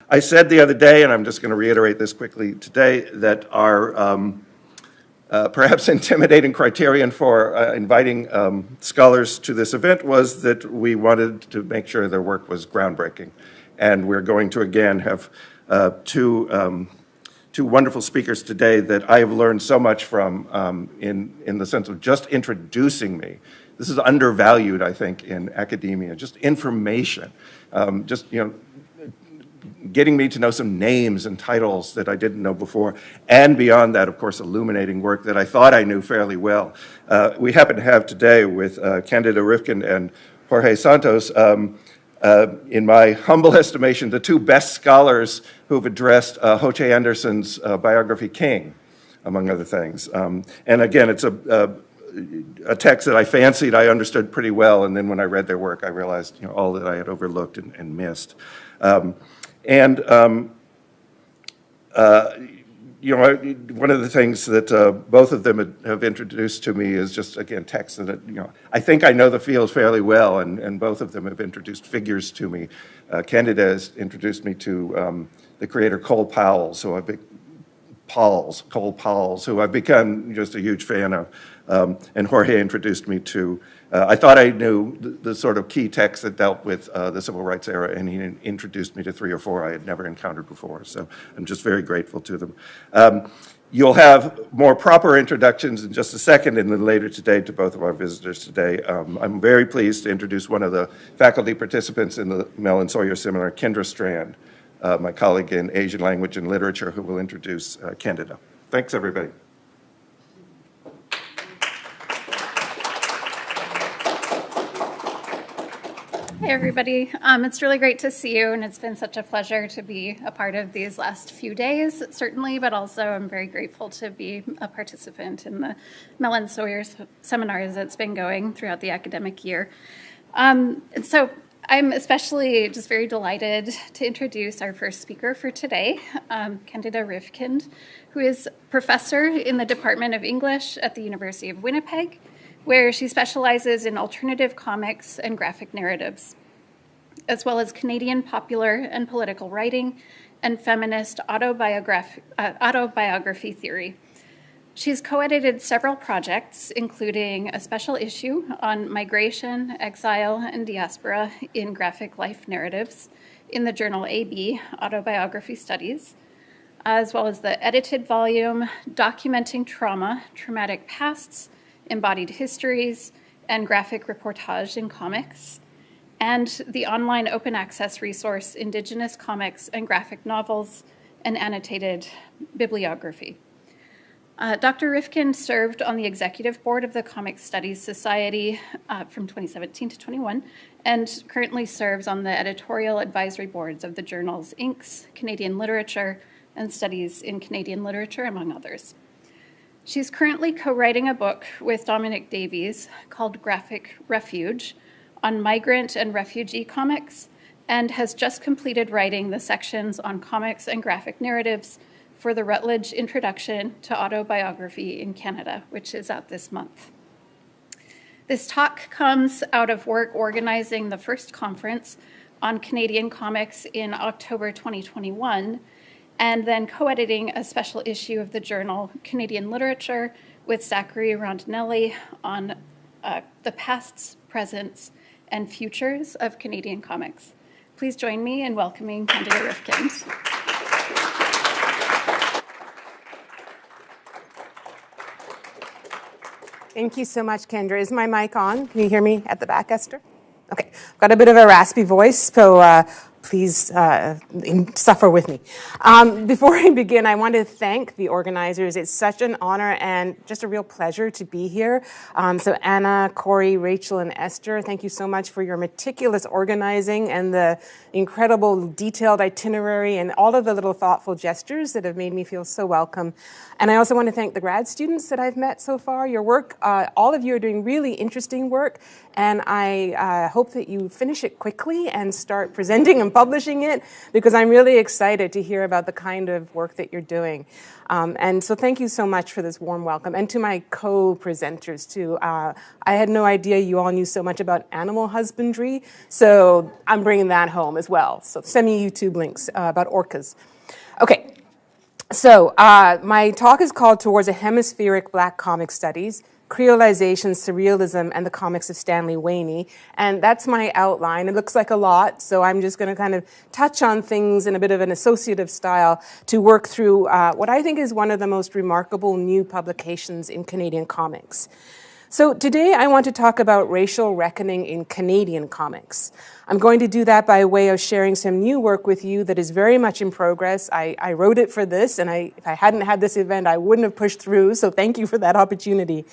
I said the other day, and I'm just going to reiterate this quickly today, that our perhaps intimidating criterion for inviting scholars to this event was that we wanted to make sure their work was groundbreaking. And we're going to again have two wonderful speakers today that I have learned so much from in the sense of just introducing me. This is undervalued, I think, in academia, just information, getting me to know some names and titles that I didn't know before, and beyond that, of course, illuminating work that I thought I knew fairly well. We happen to have today with Candida Rifkind and Jorge Santos, in my humble estimation, the two best scholars who've addressed Ho-Che Anderson's biography, King, among other things. And again, it's a text that I fancied I understood pretty well, and then when I read their work, I realized all that I had overlooked and missed. One of the things that both of them have introduced to me is just, again, text that, I think I know the field fairly well, and both of them have introduced figures to me. Candida has introduced me to the creator Cole Powell, Cole Powell, who I've become just a huge fan of. And Jorge introduced me to, I thought I knew the sort of key texts that dealt with the civil rights era, and he introduced me to 3 or 4 I had never encountered before. So I'm just very grateful to them. You'll have more proper introductions in just a second, and then later today to both of our visitors today. I'm very pleased to introduce one of the faculty participants in the Mellon Sawyer seminar, Kendra Strand, my colleague in Asian language and literature, who will introduce Candida. Thanks, everybody. Hey everybody, it's really great to see you, and it's been such a pleasure to be a part of these last few days, certainly, but also I'm very grateful to be a participant in the Mellon Sawyer seminars that's been going throughout the academic year. And so I'm especially just very delighted to introduce our first speaker for today, Candida Rifkind, who is professor in the Department of English at the University of Winnipeg, where she specializes in alternative comics and graphic narratives, as well as Canadian popular and political writing and feminist autobiography theory. She's co-edited several projects, including a special issue on migration, exile, and diaspora in graphic life narratives in the journal AB, Autobiography Studies, as well as the edited volume documenting trauma, traumatic pasts, embodied histories, and graphic reportage in comics, and the online open access resource Indigenous Comics and Graphic Novels, and annotated bibliography. Dr. Rifkind served on the executive board of the Comic Studies Society from 2017 to 21, and currently serves on the editorial advisory boards of the journals Inks, Canadian Literature, and Studies in Canadian Literature, among others. She's currently co-writing a book with Dominic Davies called Graphic Refuge on migrant and refugee comics, and has just completed writing the sections on comics and graphic narratives for the Routledge Introduction to Autobiography in Canada, which is out this month. This talk comes out of work organizing the first conference on Canadian comics in October 2021, and then co-editing a special issue of the journal Canadian Literature with Zachary Rondinelli on the pasts, presents, and futures of Canadian comics. Please join me in welcoming Candida Rifkind. Thank you so much, Kendra. Is my mic on? Can you hear me at the back, Esther? Okay, I've got a bit of a raspy voice, so please suffer with me. Before I begin, I want to thank the organizers. It's such an honor and just a real pleasure to be here. So Anna, Corey, Rachel, and Esther, thank you so much for your meticulous organizing and the incredible detailed itinerary and all of the little thoughtful gestures that have made me feel so welcome. And I also want to thank the grad students that I've met so far. Your work, all of you are doing really interesting work, and I hope that you finish it quickly and start presenting and publishing it, because I'm really excited to hear about the kind of work that you're doing. And so thank you so much for this warm welcome. And to my co-presenters, too. I had no idea you all knew so much about animal husbandry, so I'm bringing that home as well. So send me YouTube links about orcas. Okay. So my talk is called Towards a Hemispheric Black Comic Studies, Creolization, Surrealism, and the Comics of Stanley Wany. And that's my outline. It looks like a lot, so I'm just going to kind of touch on things in a bit of an associative style to work through what I think is one of the most remarkable new publications in Canadian comics. So today I want to talk about racial reckoning in Canadian comics. I'm going to do that by way of sharing some new work with you that is very much in progress. I wrote it for this, and if I hadn't had this event, I wouldn't have pushed through, so thank you for that opportunity.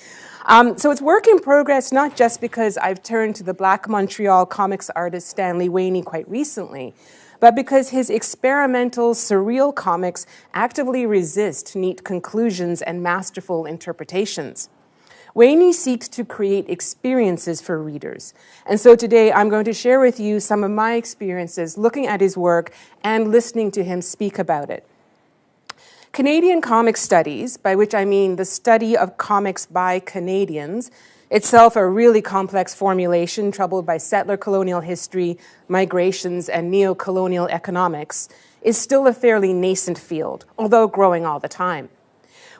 So it's work in progress, not just because I've turned to the Black Montreal comics artist Stanley Wany quite recently, but because his experimental, surreal comics actively resist neat conclusions and masterful interpretations. Wany seeks to create experiences for readers. And so today I'm going to share with you some of my experiences looking at his work and listening to him speak about it. Canadian comic studies, by which I mean the study of comics by Canadians, itself a really complex formulation troubled by settler colonial history, migrations, and neo-colonial economics, is still a fairly nascent field, although growing all the time.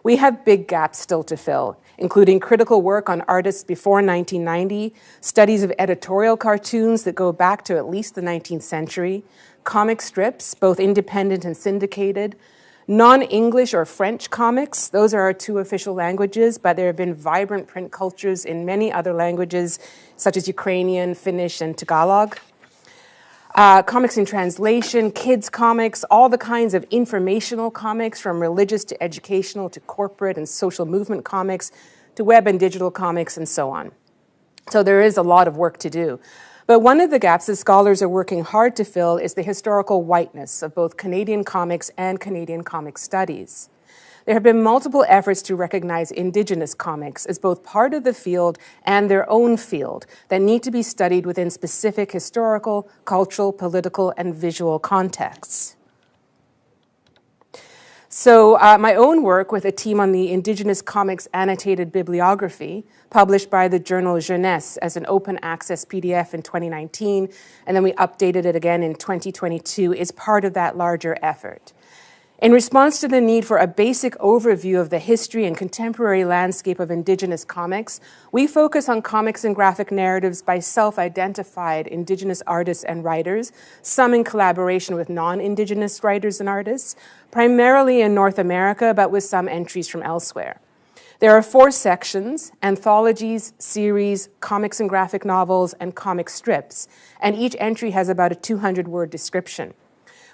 We have big gaps still to fill, including critical work on artists before 1990, studies of editorial cartoons that go back to at least the 19th century, comic strips, both independent and syndicated, non-English or French comics. Those are our two official languages, but there have been vibrant print cultures in many other languages, such as Ukrainian, Finnish, and Tagalog. Comics in translation, kids comics, all the kinds of informational comics, from religious to educational to corporate and social movement comics to web and digital comics and so on. So there is a lot of work to do. But one of the gaps that scholars are working hard to fill is the historical whiteness of both Canadian comics and Canadian comic studies. There have been multiple efforts to recognize Indigenous comics as both part of the field and their own field that need to be studied within specific historical, cultural, political, and visual contexts. So my own work with a team on the Indigenous Comics Annotated Bibliography, published by the journal Jeunesse as an open access PDF in 2019, and then we updated it again in 2022, is part of that larger effort. In response to the need for a basic overview of the history and contemporary landscape of Indigenous comics, we focus on comics and graphic narratives by self-identified Indigenous artists and writers, some in collaboration with non-Indigenous writers and artists, primarily in North America, but with some entries from elsewhere. There are 4 sections: anthologies, series, comics and graphic novels, and comic strips, and each entry has about a 200-word description.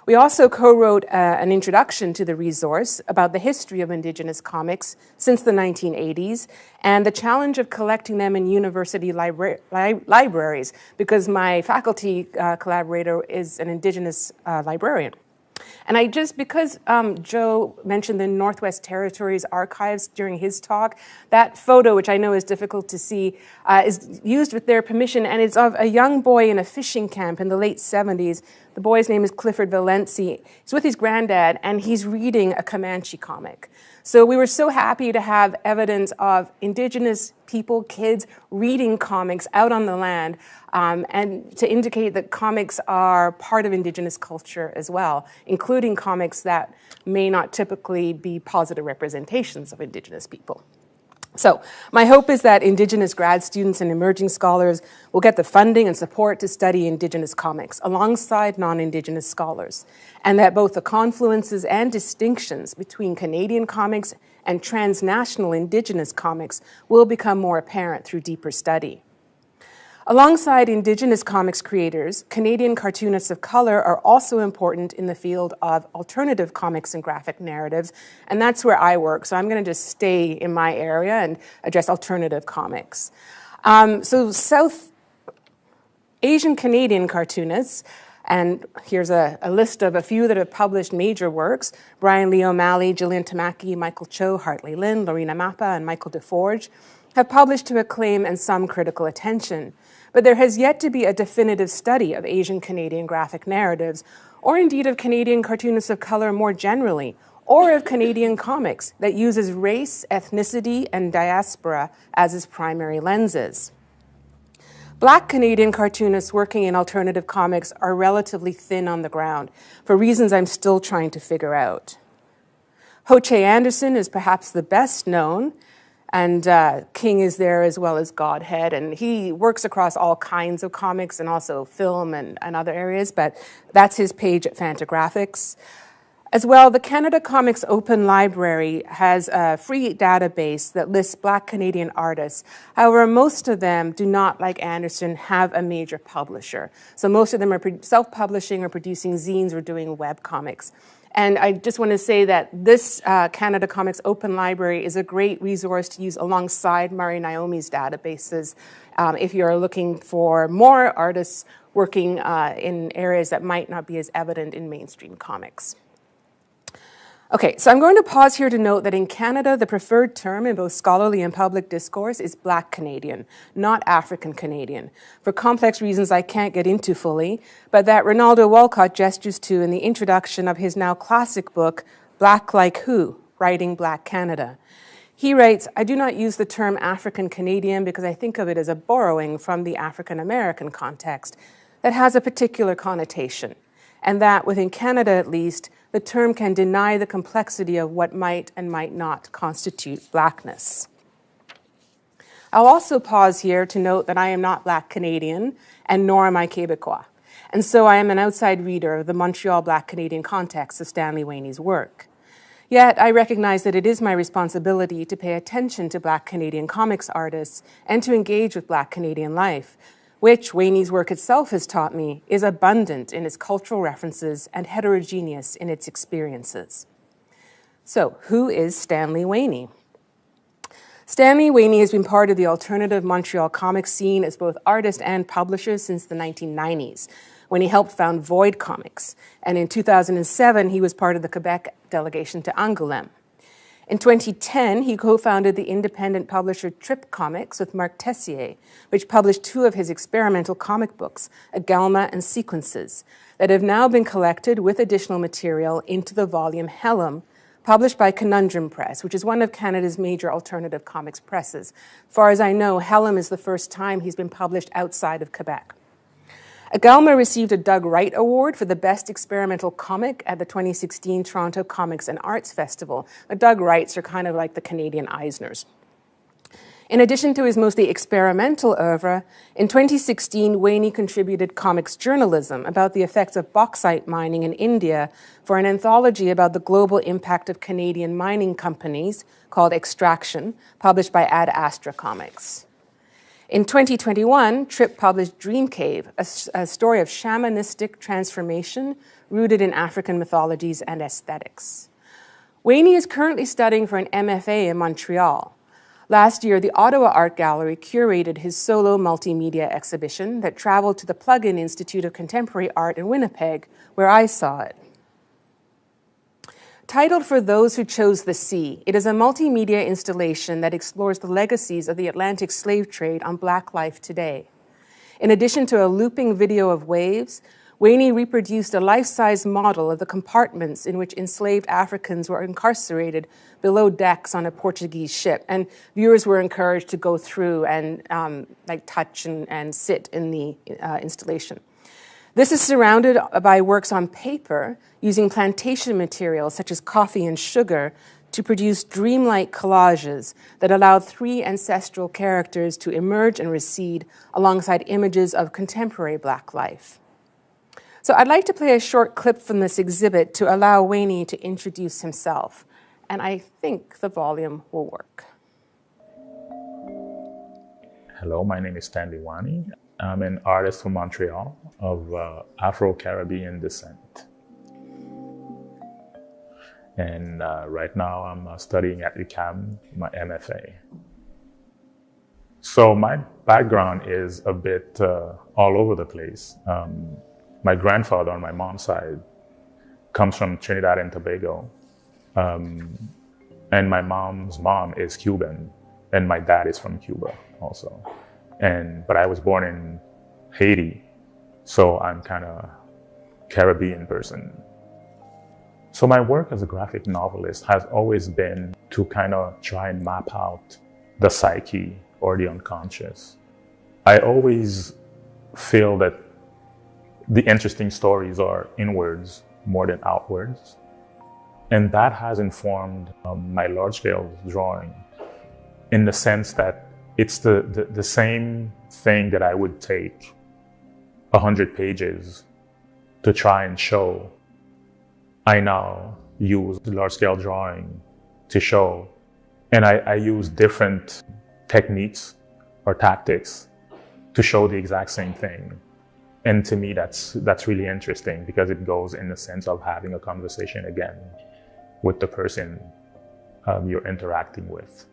We also co-wrote an introduction to the resource about the history of Indigenous comics since the 1980s and the challenge of collecting them in university libraries, because my faculty collaborator is an Indigenous librarian. And because Joe mentioned the Northwest Territories archives during his talk, that photo, which I know is difficult to see, is used with their permission, and it's of a young boy in a fishing camp in the late 70s. The boy's name is Clifford Valenci. He's with his granddad, and he's reading a Comanche comic. So we were so happy to have evidence of Indigenous people, kids, reading comics out on the land, and to indicate that comics are part of Indigenous culture as well, including comics that may not typically be positive representations of Indigenous people. So my hope is that Indigenous grad students and emerging scholars will get the funding and support to study Indigenous comics alongside non-Indigenous scholars, and that both the confluences and distinctions between Canadian comics and transnational Indigenous comics will become more apparent through deeper study. Alongside Indigenous comics creators, Canadian cartoonists of color are also important in the field of alternative comics and graphic narratives, and that's where I work, so I'm going to just stay in my area and address alternative comics. So South Asian Canadian cartoonists, and here's a list of a few that have published major works: Brian Lee O'Malley, Gillian Tamaki, Michael Cho, Hartley Lin, Lorena Mappa, and Michael DeForge. have published to acclaim and some critical attention, but there has yet to be a definitive study of Asian Canadian graphic narratives, or indeed of Canadian cartoonists of color more generally, or of Canadian comics that uses race, ethnicity, and diaspora as its primary lenses. Black Canadian cartoonists working in alternative comics are relatively thin on the ground, for reasons I'm still trying to figure out. Ho-Che Anderson is perhaps the best known, and King is there as well as Godhead, and he works across all kinds of comics and also film and other areas, but that's his page at Fantagraphics. As well, the Canada Comics Open Library has a free database that lists Black Canadian artists. However, most of them do not, like Anderson, have a major publisher. So most of them are self-publishing or producing zines or doing web comics. And I just want to say that this Canada Comics Open Library is a great resource to use alongside Murray Naomi's databases if you're looking for more artists working in areas that might not be as evident in mainstream comics. Okay, so I'm going to pause here to note that in Canada, the preferred term in both scholarly and public discourse is Black Canadian, not African Canadian, for complex reasons I can't get into fully, but that Ronaldo Walcott gestures to in the introduction of his now classic book, Black Like Who? Writing Black Canada. He writes, I do not use the term African Canadian because I think of it as a borrowing from the African American context that has a particular connotation, and that within Canada at least, the term can deny the complexity of what might and might not constitute Blackness. I'll also pause here to note that I am not Black Canadian, and nor am I Quebecois. And so I am an outside reader of the Montreal Black Canadian context of Stanley Wany's work. Yet I recognize that it is my responsibility to pay attention to Black Canadian comics artists and to engage with Black Canadian life, which Wany's work itself has taught me is abundant in its cultural references and heterogeneous in its experiences. So, who is Stanley Wany? Stanley Wany has been part of the alternative Montreal comic scene as both artist and publisher since the 1990s, when he helped found Void Comics, and in 2007 he was part of the Quebec delegation to Angoulême. In 2010, he co-founded the independent publisher Trip Comics with Marc Tessier, which published two of his experimental comic books, Agalma and Sequences, that have now been collected with additional material into the volume Hellum, published by Conundrum Press, which is one of Canada's major alternative comics presses. As far as I know, Hellum is the first time he's been published outside of Quebec. Agalma received a Doug Wright Award for the Best Experimental Comic at the 2016 Toronto Comics and Arts Festival. The Doug Wrights are kind of like the Canadian Eisners. In addition to his mostly experimental oeuvre, in 2016, Wany contributed comics journalism about the effects of bauxite mining in India for an anthology about the global impact of Canadian mining companies called Extraction, published by Ad Astra Comics. In 2021, Trip published Dream Cave, a story of shamanistic transformation rooted in African mythologies and aesthetics. Wany is currently studying for an MFA in Montreal. Last year, the Ottawa Art Gallery curated his solo multimedia exhibition that traveled to the Plug-in Institute of Contemporary Art in Winnipeg, where I saw it. Titled For Those Who Chose the Sea, it is a multimedia installation that explores the legacies of the Atlantic slave trade on Black life today. In addition to a looping video of waves, Wany reproduced a life-size model of the compartments in which enslaved Africans were incarcerated below decks on a Portuguese ship, and viewers were encouraged to go through and touch and sit in the installation. This is surrounded by works on paper using plantation materials such as coffee and sugar to produce dreamlike collages that allowed three ancestral characters to emerge and recede alongside images of contemporary Black life. So I'd like to play a short clip from this exhibit to allow Wany to introduce himself, and I think the volume will work. Hello, my name is Stanley Wany. I'm an artist from Montreal of Afro-Caribbean descent. And right now I'm studying at UQAM, my MFA. So my background is a bit all over the place. My grandfather on my mom's side comes from Trinidad and Tobago. And my mom's mom is Cuban. And my dad is from Cuba also. But I was born in Haiti, so I'm kind of Caribbean person. So my work as a graphic novelist has always been to kind of try and map out the psyche or the unconscious. I always feel that the interesting stories are inwards more than outwards. And that has informed my large-scale drawing in the sense that it's the same thing that I would take 100 pages to try and show. I now use large-scale drawing to show. And I use different techniques or tactics to show the exact same thing. And to me, that's really interesting because it goes in the sense of having a conversation again with the person you're interacting with.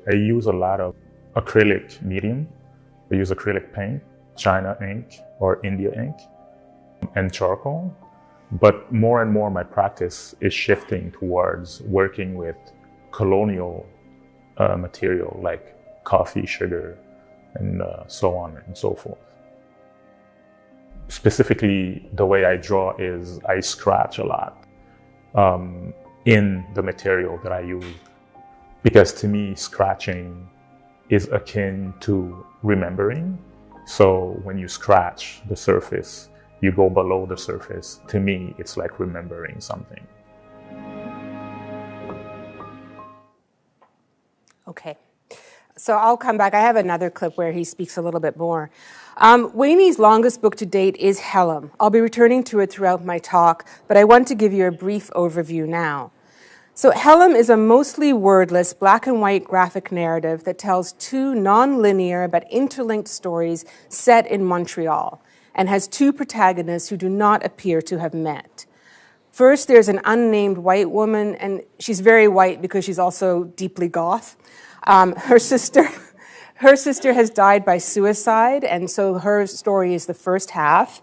I use a lot of acrylic medium. I use acrylic paint, China ink or India ink, and charcoal. But more and more my practice is shifting towards working with colonial material like coffee, sugar, and so on and so forth. Specifically, the way I draw is I scratch a lot in the material that I use, because to me, scratching is akin to remembering. So when you scratch the surface, you go below the surface. To me, it's like remembering something. Okay. So I'll come back. I have another clip where he speaks a little bit more. Wany's longest book to date is Hemispheric. I'll be returning to it throughout my talk, but I want to give you a brief overview now. So Hemispheric is a mostly wordless black and white graphic narrative that tells two non-linear but interlinked stories set in Montreal and has two protagonists who do not appear to have met. First, there's an unnamed white woman, and she's very white because she's also deeply goth. Her sister has died by suicide, and so her story is the first half.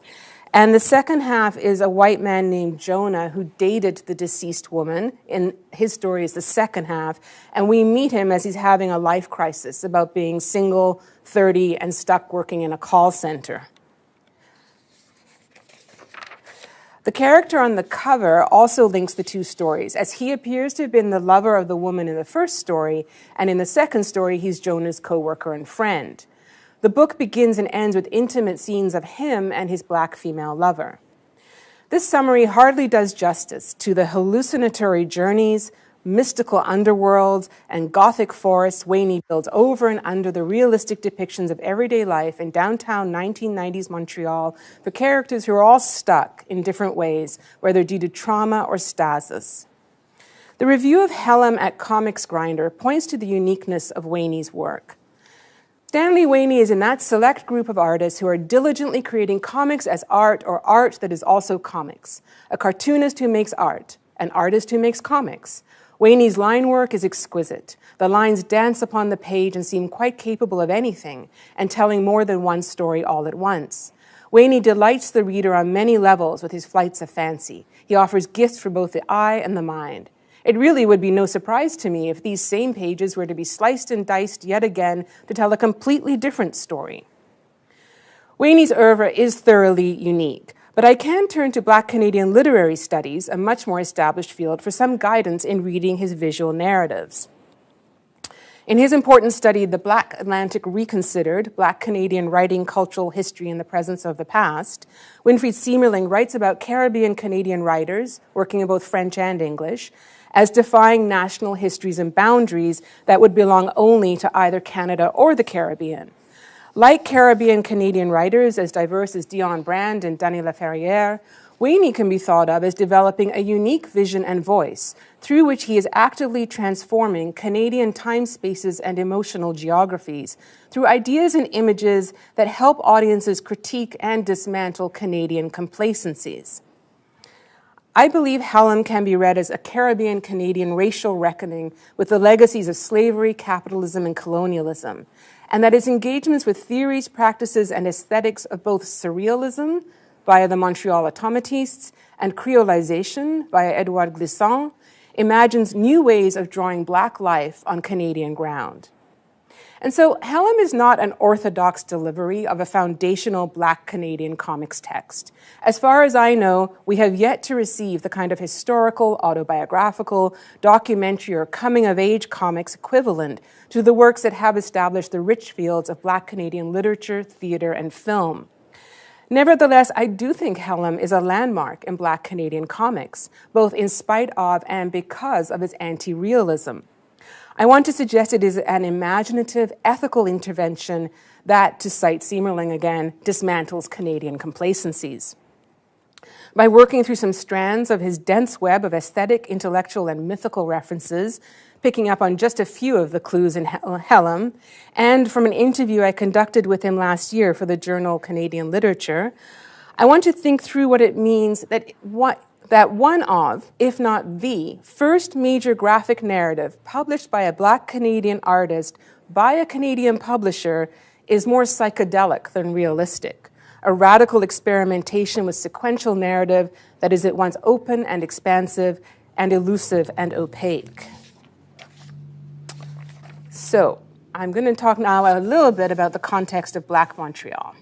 And the second half is a white man named Jonah who dated the deceased woman, and his story is the second half. And we meet him as he's having a life crisis about being single, 30, and stuck working in a call center. The character on the cover also links the two stories, as he appears to have been the lover of the woman in the first story, and in the second story, he's Jonah's co-worker and friend. The book begins and ends with intimate scenes of him and his black female lover. This summary hardly does justice to the hallucinatory journeys, mystical underworlds, and gothic forests Wany builds over and under the realistic depictions of everyday life in downtown 1990s Montreal for characters who are all stuck in different ways, whether due to trauma or stasis. The review of Hemispheric at Comics Grinder points to the uniqueness of Wany's work. Stanley Wany is in that select group of artists who are diligently creating comics as art or art that is also comics. A cartoonist who makes art, an artist who makes comics. Wany's line work is exquisite. The lines dance upon the page and seem quite capable of anything and telling more than one story all at once. Wany delights the reader on many levels with his flights of fancy. He offers gifts for both the eye and the mind. It really would be no surprise to me if these same pages were to be sliced and diced yet again to tell a completely different story. Wany's oeuvre is thoroughly unique, but I can turn to Black Canadian literary studies, a much more established field, for some guidance in reading his visual narratives. In his important study, The Black Atlantic Reconsidered, Black Canadian Writing, Cultural History in the Presence of the Past, Winfried Siemerling writes about Caribbean Canadian writers, working in both French and English, as defying national histories and boundaries that would belong only to either Canada or the Caribbean. Like Caribbean Canadian writers as diverse as Dion Brand and Danny Laferrière, Wany can be thought of as developing a unique vision and voice through which he is actively transforming Canadian time spaces and emotional geographies through ideas and images that help audiences critique and dismantle Canadian complacencies. I believe Hemispheric can be read as a Caribbean Canadian racial reckoning with the legacies of slavery, capitalism, and colonialism, and that its engagements with theories, practices, and aesthetics of both Surrealism via the Montreal Automatists and Creolization via Edouard Glissant imagines new ways of drawing Black life on Canadian ground. And so Helm is not an orthodox delivery of a foundational Black Canadian comics text. As far as I know, we have yet to receive the kind of historical, autobiographical, documentary, or coming-of-age comics equivalent to the works that have established the rich fields of Black Canadian literature, theatre, and film. Nevertheless, I do think Helm is a landmark in Black Canadian comics, both in spite of and because of its anti-realism. I want to suggest it is an imaginative, ethical intervention that, to cite Siemerling again, dismantles Canadian complacencies. By working through some strands of his dense web of aesthetic, intellectual, and mythical references, picking up on just a few of the clues in Helm, and from an interview I conducted with him last year for the journal Canadian Literature, I want to think through what it means that one of, if not the, first major graphic narrative published by a Black Canadian artist by a Canadian publisher is more psychedelic than realistic, a radical experimentation with sequential narrative that is at once open and expansive and elusive and opaque. So, I'm going to talk now a little bit about the context of Black Montreal.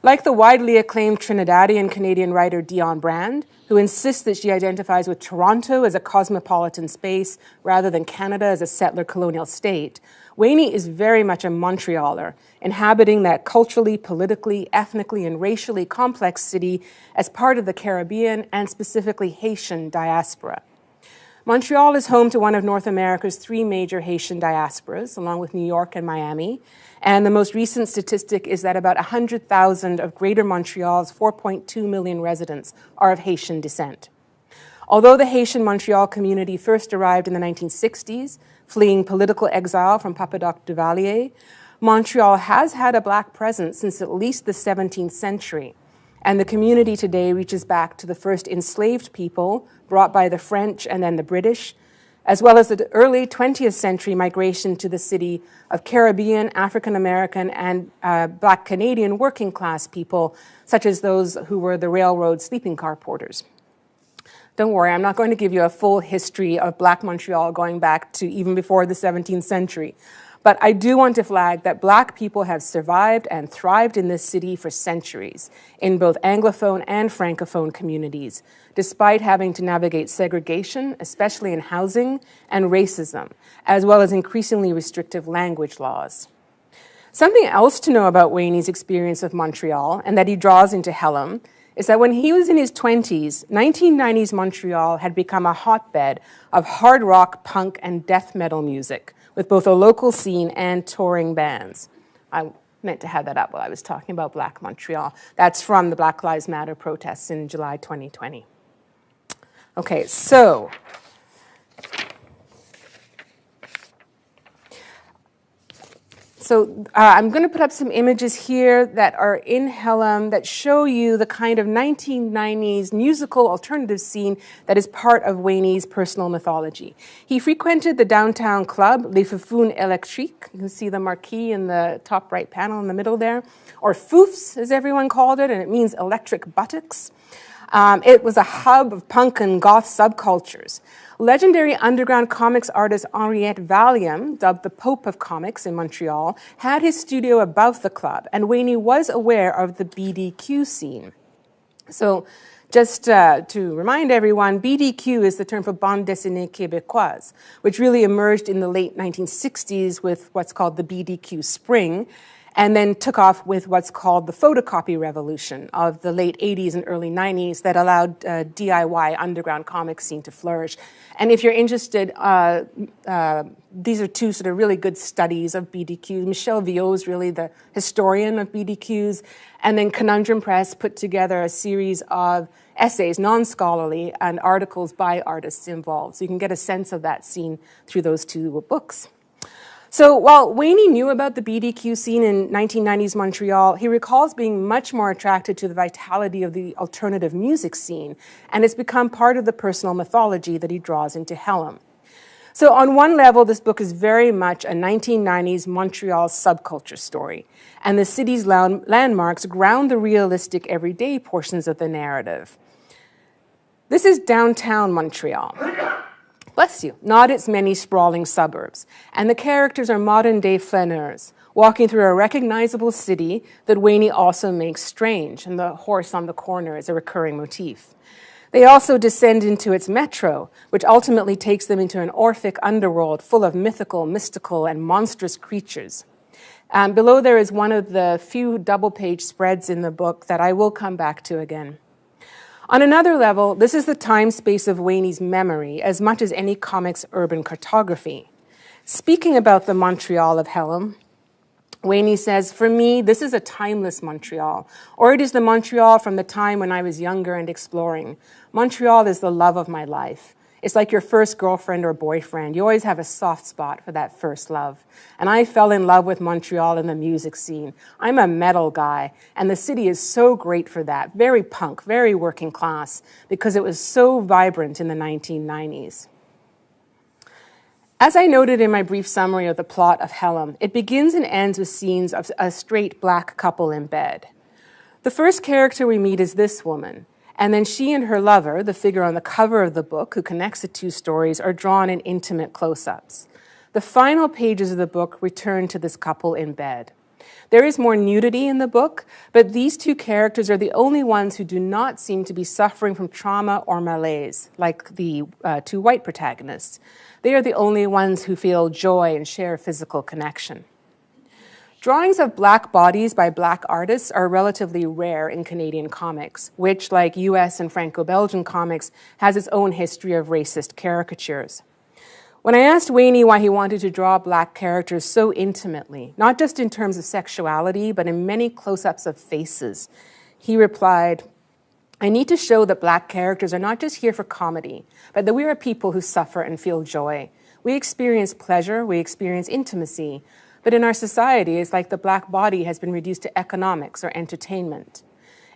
Like the widely acclaimed Trinidadian Canadian writer Dion Brand, who insists that she identifies with Toronto as a cosmopolitan space rather than Canada as a settler colonial state, Wany is very much a Montrealer, inhabiting that culturally, politically, ethnically, and racially complex city as part of the Caribbean and specifically Haitian diaspora. Montreal is home to one of North America's three major Haitian diasporas, along with New York and Miami. And the most recent statistic is that about 100,000 of Greater Montreal's 4.2 million residents are of Haitian descent. Although the Haitian Montreal community first arrived in the 1960s, fleeing political exile from Papadoc Duvalier, Montreal has had a Black presence since at least the 17th century. And the community today reaches back to the first enslaved people brought by the French and then the British, as well as the early 20th century migration to the city of Caribbean, African American, and Black Canadian working class people, such as those who were the railroad sleeping car porters. Don't worry, I'm not going to give you a full history of Black Montreal going back to even before the 17th century. But I do want to flag that Black people have survived and thrived in this city for centuries, in both Anglophone and Francophone communities, despite having to navigate segregation, especially in housing, and racism, as well as increasingly restrictive language laws. Something else to know about Wany's experience of Montreal, and that he draws into Helm, is that when he was in his 20s, 1990s Montreal had become a hotbed of hard rock, punk, and death metal music, with both a local scene and touring bands. I meant to have that up while I was talking about Black Montreal. That's from the Black Lives Matter protests in July 2020. Okay, so I'm going to put up some images here that are in Helm that show you the kind of 1990s musical alternative scene that is part of Wany's personal mythology. He frequented the downtown club, Les Foufounes Électriques. You can see the marquee in the top right panel in the middle there, or Foufs, as everyone called it, and it means electric buttocks. It was a hub of punk and goth subcultures. Legendary underground comics artist Henriette Valium, dubbed the Pope of Comics in Montreal, had his studio above the club, and Wany was aware of the BDQ scene. So just to remind everyone, BDQ is the term for Bande Dessinée Québécoise, which really emerged in the late 1960s with what's called the BDQ Spring, and then took off with what's called the photocopy revolution of the late 80s and early 90s that allowed DIY underground comic scene to flourish. And if you're interested, these are two sort of really good studies of BDQ. Michel Viau is really the historian of BDQs, and then Conundrum Press put together a series of essays, non-scholarly, and articles by artists involved. So you can get a sense of that scene through those two books. So while Wany knew about the BDQ scene in 1990s Montreal, he recalls being much more attracted to the vitality of the alternative music scene, and it's become part of the personal mythology that he draws into Helm. So on one level, this book is very much a 1990s Montreal subculture story, and the city's landmarks ground the realistic everyday portions of the narrative. This is downtown Montreal. bless you, not its many sprawling suburbs. And the characters are modern-day flaneurs, walking through a recognizable city that Wany also makes strange, and the horse on the corner is a recurring motif. They also descend into its metro, which ultimately takes them into an Orphic underworld full of mythical, mystical, and monstrous creatures. Below there is one of the few double-page spreads in the book that I will come back to again. On another level, this is the time-space of Wany's memory as much as any comic's urban cartography. Speaking about the Montreal of Helm, Wany says, "For me, this is a timeless Montreal, or it is the Montreal from the time when I was younger and exploring. Montreal is the love of my life. It's like your first girlfriend or boyfriend. You always have a soft spot for that first love. And I fell in love with Montreal in the music scene. I'm a metal guy, and the city is so great for that. Very punk, very working class, because it was so vibrant in the 1990s. As I noted in my brief summary of the plot of Helm, it begins and ends with scenes of a straight black couple in bed. The first character we meet is this woman, and then she and her lover, the figure on the cover of the book who connects the two stories, are drawn in intimate close-ups. The final pages of the book return to this couple in bed. There is more nudity in the book, but these two characters are the only ones who do not seem to be suffering from trauma or malaise, like the two white protagonists. They are the only ones who feel joy and share physical connection. Drawings of black bodies by black artists are relatively rare in Canadian comics, which, like US and Franco-Belgian comics, has its own history of racist caricatures. When I asked Wany why he wanted to draw black characters so intimately, not just in terms of sexuality, but in many close-ups of faces, he replied, "I need to show that black characters are not just here for comedy, but that we are people who suffer and feel joy. We experience pleasure, we experience intimacy, but in our society, it's like the black body has been reduced to economics or entertainment.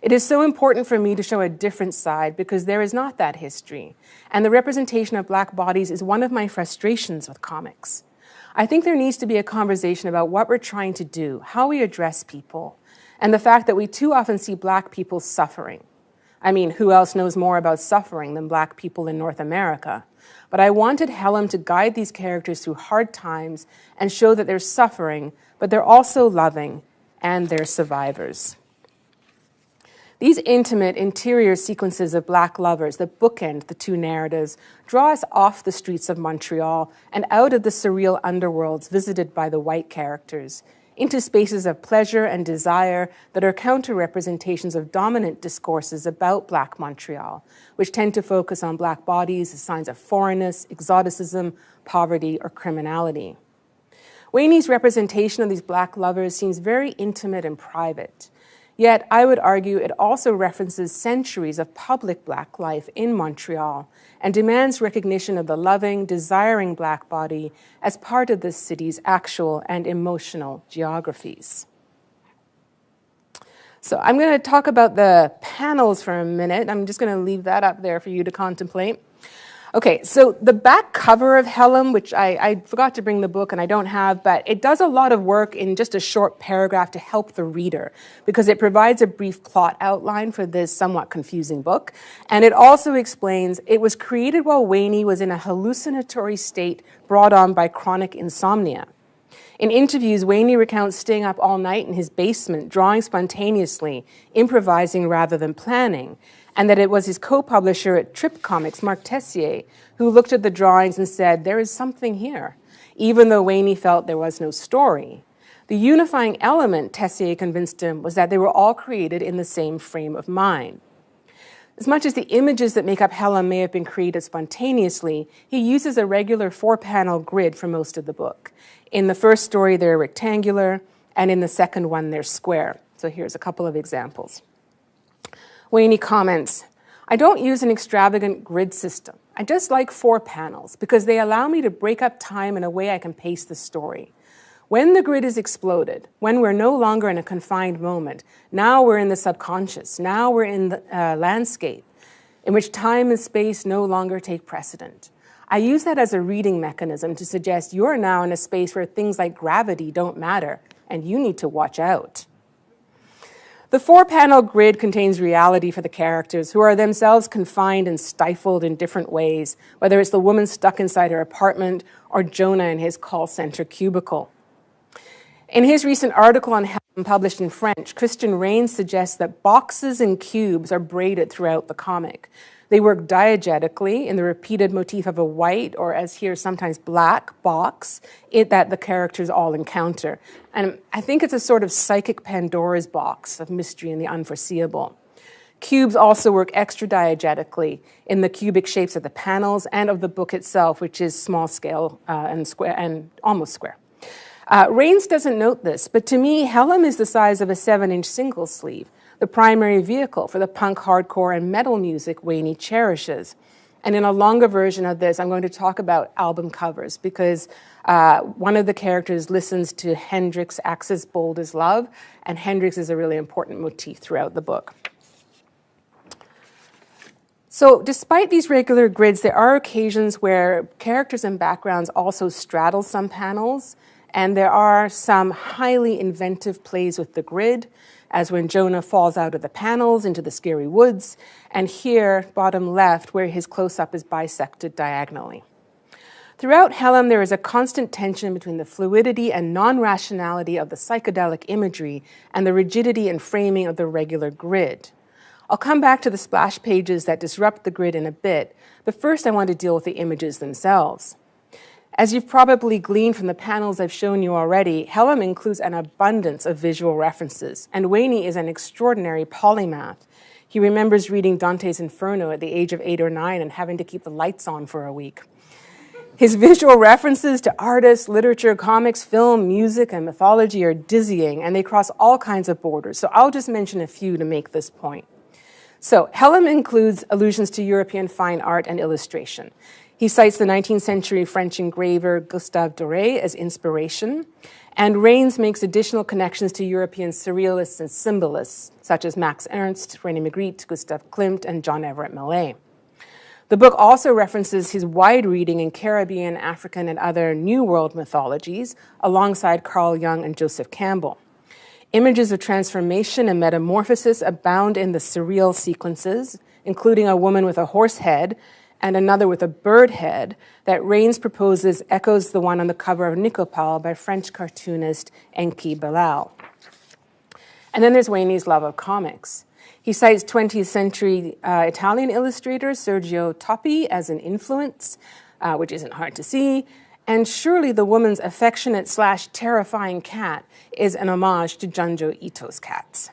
It is so important for me to show a different side because there is not that history, and the representation of black bodies is one of my frustrations with comics. I think there needs to be a conversation about what we're trying to do, how we address people, and the fact that we too often see black people suffering. I mean, who else knows more about suffering than black people in North America? But I wanted Helm to guide these characters through hard times and show that they're suffering, but they're also loving, and they're survivors." These intimate interior sequences of black lovers that bookend the two narratives draw us off the streets of Montreal and out of the surreal underworlds visited by the white characters, into spaces of pleasure and desire that are counter-representations of dominant discourses about Black Montreal, which tend to focus on Black bodies as signs of foreignness, exoticism, poverty, or criminality. Wany's representation of these Black lovers seems very intimate and private. Yet, I would argue it also references centuries of public Black life in Montreal and demands recognition of the loving, desiring Black body as part of this city's actual and emotional geographies. So I'm going to talk about the panels for a minute. I'm just going to leave that up there for you to contemplate. Okay, so the back cover of Helm, which I forgot to bring the book and I don't have, but it does a lot of work in just a short paragraph to help the reader because it provides a brief plot outline for this somewhat confusing book. And it also explains it was created while Wany was in a hallucinatory state brought on by chronic insomnia. In interviews, Wany recounts staying up all night in his basement, drawing spontaneously, improvising rather than planning, and that it was his co-publisher at Trip Comics, Mark Tessier, who looked at the drawings and said, "There is something here," even though Wany felt there was no story. The unifying element, Tessier convinced him, was that they were all created in the same frame of mind. As much as the images that make up Helm may have been created spontaneously, he uses a regular 4-panel grid for most of the book. In the first story, they're rectangular, and in the second one, they're square. So here's a couple of examples. Wany comments, "I don't use an extravagant grid system. I just like 4 panels because they allow me to break up time in a way I can pace the story. When the grid is exploded, when we're no longer in a confined moment, now we're in the subconscious, now we're in the landscape, in which time and space no longer take precedent. I use that as a reading mechanism to suggest you're now in a space where things like gravity don't matter, and you need to watch out." The four-panel grid contains reality for the characters, who are themselves confined and stifled in different ways, whether it's the woman stuck inside her apartment or Jonah in his call center cubicle. In his recent article on Helen, published in French, Christian Rains suggests that boxes and cubes are braided throughout the comic. They work diegetically in the repeated motif of a white, or as here sometimes black, box that the characters all encounter. And I think it's a sort of psychic Pandora's box of mystery and the unforeseeable. Cubes also work extra diegetically in the cubic shapes of the panels and of the book itself, which is small scale and square and almost square. Rains doesn't note this, but to me, Helen is the size of a 7-inch single sleeve, the primary vehicle for the punk, hardcore, and metal music Wany cherishes. And in a longer version of this, I'm going to talk about album covers because one of the characters listens to Hendrix' Axis Bold as Love, and Hendrix is a really important motif throughout the book. So despite these regular grids, there are occasions where characters and backgrounds also straddle some panels, and there are some highly inventive plays with the grid, as when Jonah falls out of the panels into the scary woods, and here, bottom left, where his close-up is bisected diagonally. Throughout Helen, there is a constant tension between the fluidity and non-rationality of the psychedelic imagery and the rigidity and framing of the regular grid. I'll come back to the splash pages that disrupt the grid in a bit, but first I want to deal with the images themselves. As you've probably gleaned from the panels I've shown you already, Helen includes an abundance of visual references, and Wany is an extraordinary polymath. He remembers reading Dante's Inferno at the age of 8 or 9 and having to keep the lights on for a week. His visual references to artists, literature, comics, film, music, and mythology are dizzying, and they cross all kinds of borders, so I'll just mention a few to make this point. So, Helen includes allusions to European fine art and illustration. He cites the 19th century French engraver Gustave Doré as inspiration, and Rains makes additional connections to European surrealists and symbolists, such as Max Ernst, René Magritte, Gustav Klimt, and John Everett Millais. The book also references his wide reading in Caribbean, African, and other New World mythologies, alongside Carl Jung and Joseph Campbell. Images of transformation and metamorphosis abound in the surreal sequences, including a woman with a horse head and another with a bird head that Rains proposes echoes the one on the cover of Nicopal by French cartoonist Enki Bilal. And then there's Wany's love of comics. He cites 20th century Italian illustrator Sergio Toppi as an influence, which isn't hard to see, and surely the woman's affectionate/terrifying cat is an homage to Junjo Ito's cats.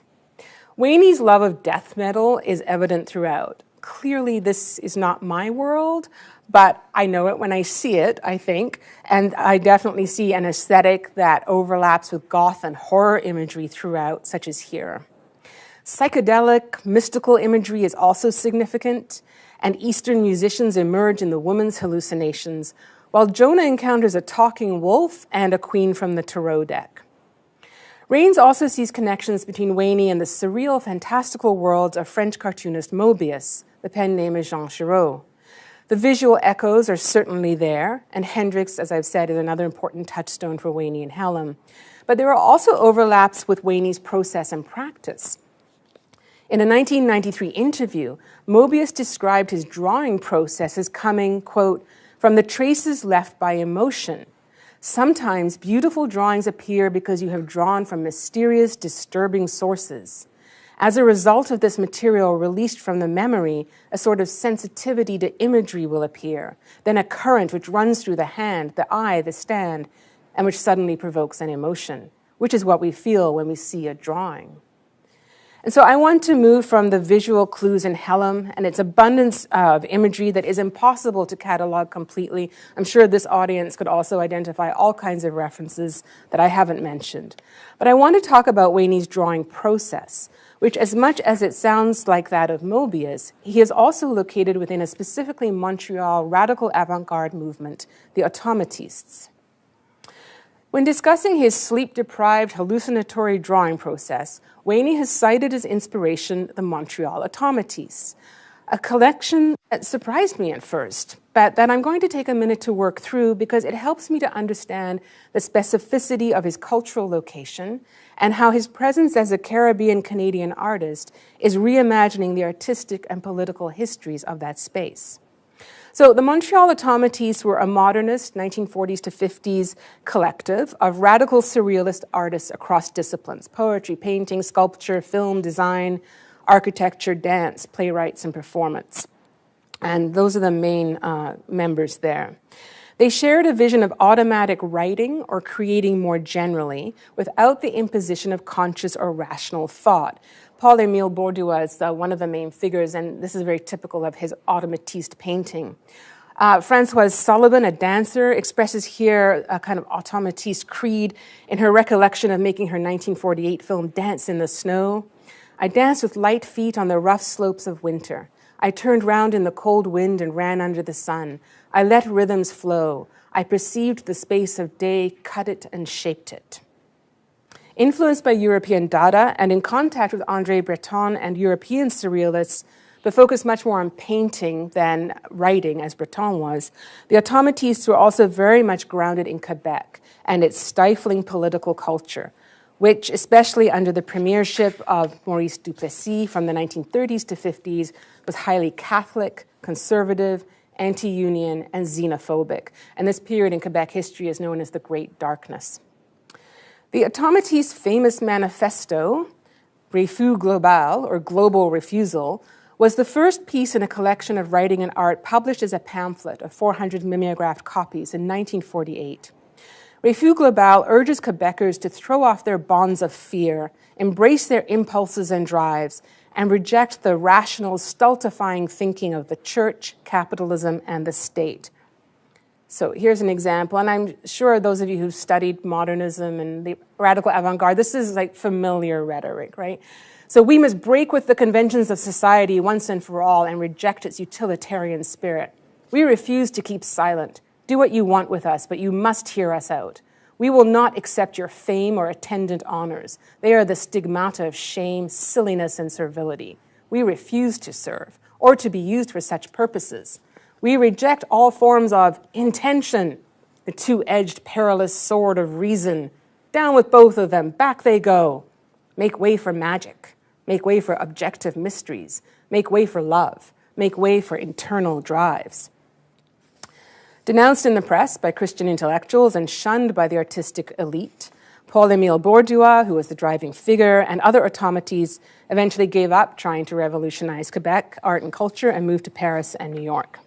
Wany's love of death metal is evident throughout. Clearly, this is not my world, but I know it when I see it, I think, and I definitely see an aesthetic that overlaps with goth and horror imagery throughout, such as here. Psychedelic, mystical imagery is also significant, and Eastern musicians emerge in the woman's hallucinations, while Jonah encounters a talking wolf and a queen from the tarot deck. Rains also sees connections between Wany and the surreal, fantastical worlds of French cartoonist Mobius. The pen name is Jean Giraud. The visual echoes are certainly there, and Hendrix, as I've said, is another important touchstone for Wany and Helen. But there are also overlaps with Wany's process and practice. In a 1993 interview, Mobius described his drawing process as coming, quote, from the traces left by emotion. Sometimes beautiful drawings appear because you have drawn from mysterious, disturbing sources. As a result of this material released from the memory, a sort of sensitivity to imagery will appear, then a current which runs through the hand, the eye, the stand, and which suddenly provokes an emotion, which is what we feel when we see a drawing. And so I want to move from the visual clues in Helen and its abundance of imagery that is impossible to catalog completely. I'm sure this audience could also identify all kinds of references that I haven't mentioned. But I want to talk about Wany's drawing process, which, as much as it sounds like that of Mobius, he is also located within a specifically Montreal radical avant-garde movement, the automatists. When discussing his sleep-deprived hallucinatory drawing process, Wany has cited as inspiration the Montreal automatists, a collection that surprised me at first. but that I'm going to take a minute to work through because it helps me to understand the specificity of his cultural location and how his presence as a Caribbean-Canadian artist is reimagining the artistic and political histories of that space. So the Montreal Automatistes were a modernist 1940s to 50s collective of radical surrealist artists across disciplines: poetry, painting, sculpture, film, design, architecture, dance, playwrights, and performance. And those are the main members there. They shared a vision of automatic writing or creating more generally without the imposition of conscious or rational thought. Paul-Émile Bordua is one of the main figures, and this is very typical of his automatiste painting. Françoise Sullivan, a dancer, expresses here a kind of automatiste creed in her recollection of making her 1948 film Dance in the Snow. I danced with light feet on the rough slopes of winter. I turned round in the cold wind and ran under the sun. I let rhythms flow. I perceived the space of day, cut it and shaped it. Influenced by European Dada and in contact with André Breton and European surrealists, but focused much more on painting than writing, as Breton was, the Automatistes were also very much grounded in Quebec and its stifling political culture, which, especially under the premiership of Maurice Duplessis from the 1930s to 50s, was highly Catholic, conservative, anti-union, and xenophobic. And this period in Quebec history is known as the Great Darkness. The Automatistes' famous manifesto, Refus Global, or Global Refusal, was the first piece in a collection of writing and art published as a pamphlet of 400 mimeographed copies in 1948. Refus Global urges Quebecers to throw off their bonds of fear, embrace their impulses and drives, and reject the rational, stultifying thinking of the church, capitalism, and the state. So here's an example, and I'm sure those of you who've studied modernism and the radical avant-garde, this is like familiar rhetoric, right? So we must break with the conventions of society once and for all and reject its utilitarian spirit. We refuse to keep silent. Do what you want with us, but you must hear us out. We will not accept your fame or attendant honors. They are the stigmata of shame, silliness, and servility. We refuse to serve or to be used for such purposes. We reject all forms of intention, the two-edged perilous sword of reason. Down with both of them, back they go. Make way for magic. Make way for objective mysteries. Make way for love. Make way for internal drives. Denounced in the press by Christian intellectuals and shunned by the artistic elite, Paul-Émile Bordua, who was the driving figure, and other automatistes eventually gave up trying to revolutionize Quebec art and culture and moved to Paris and New York.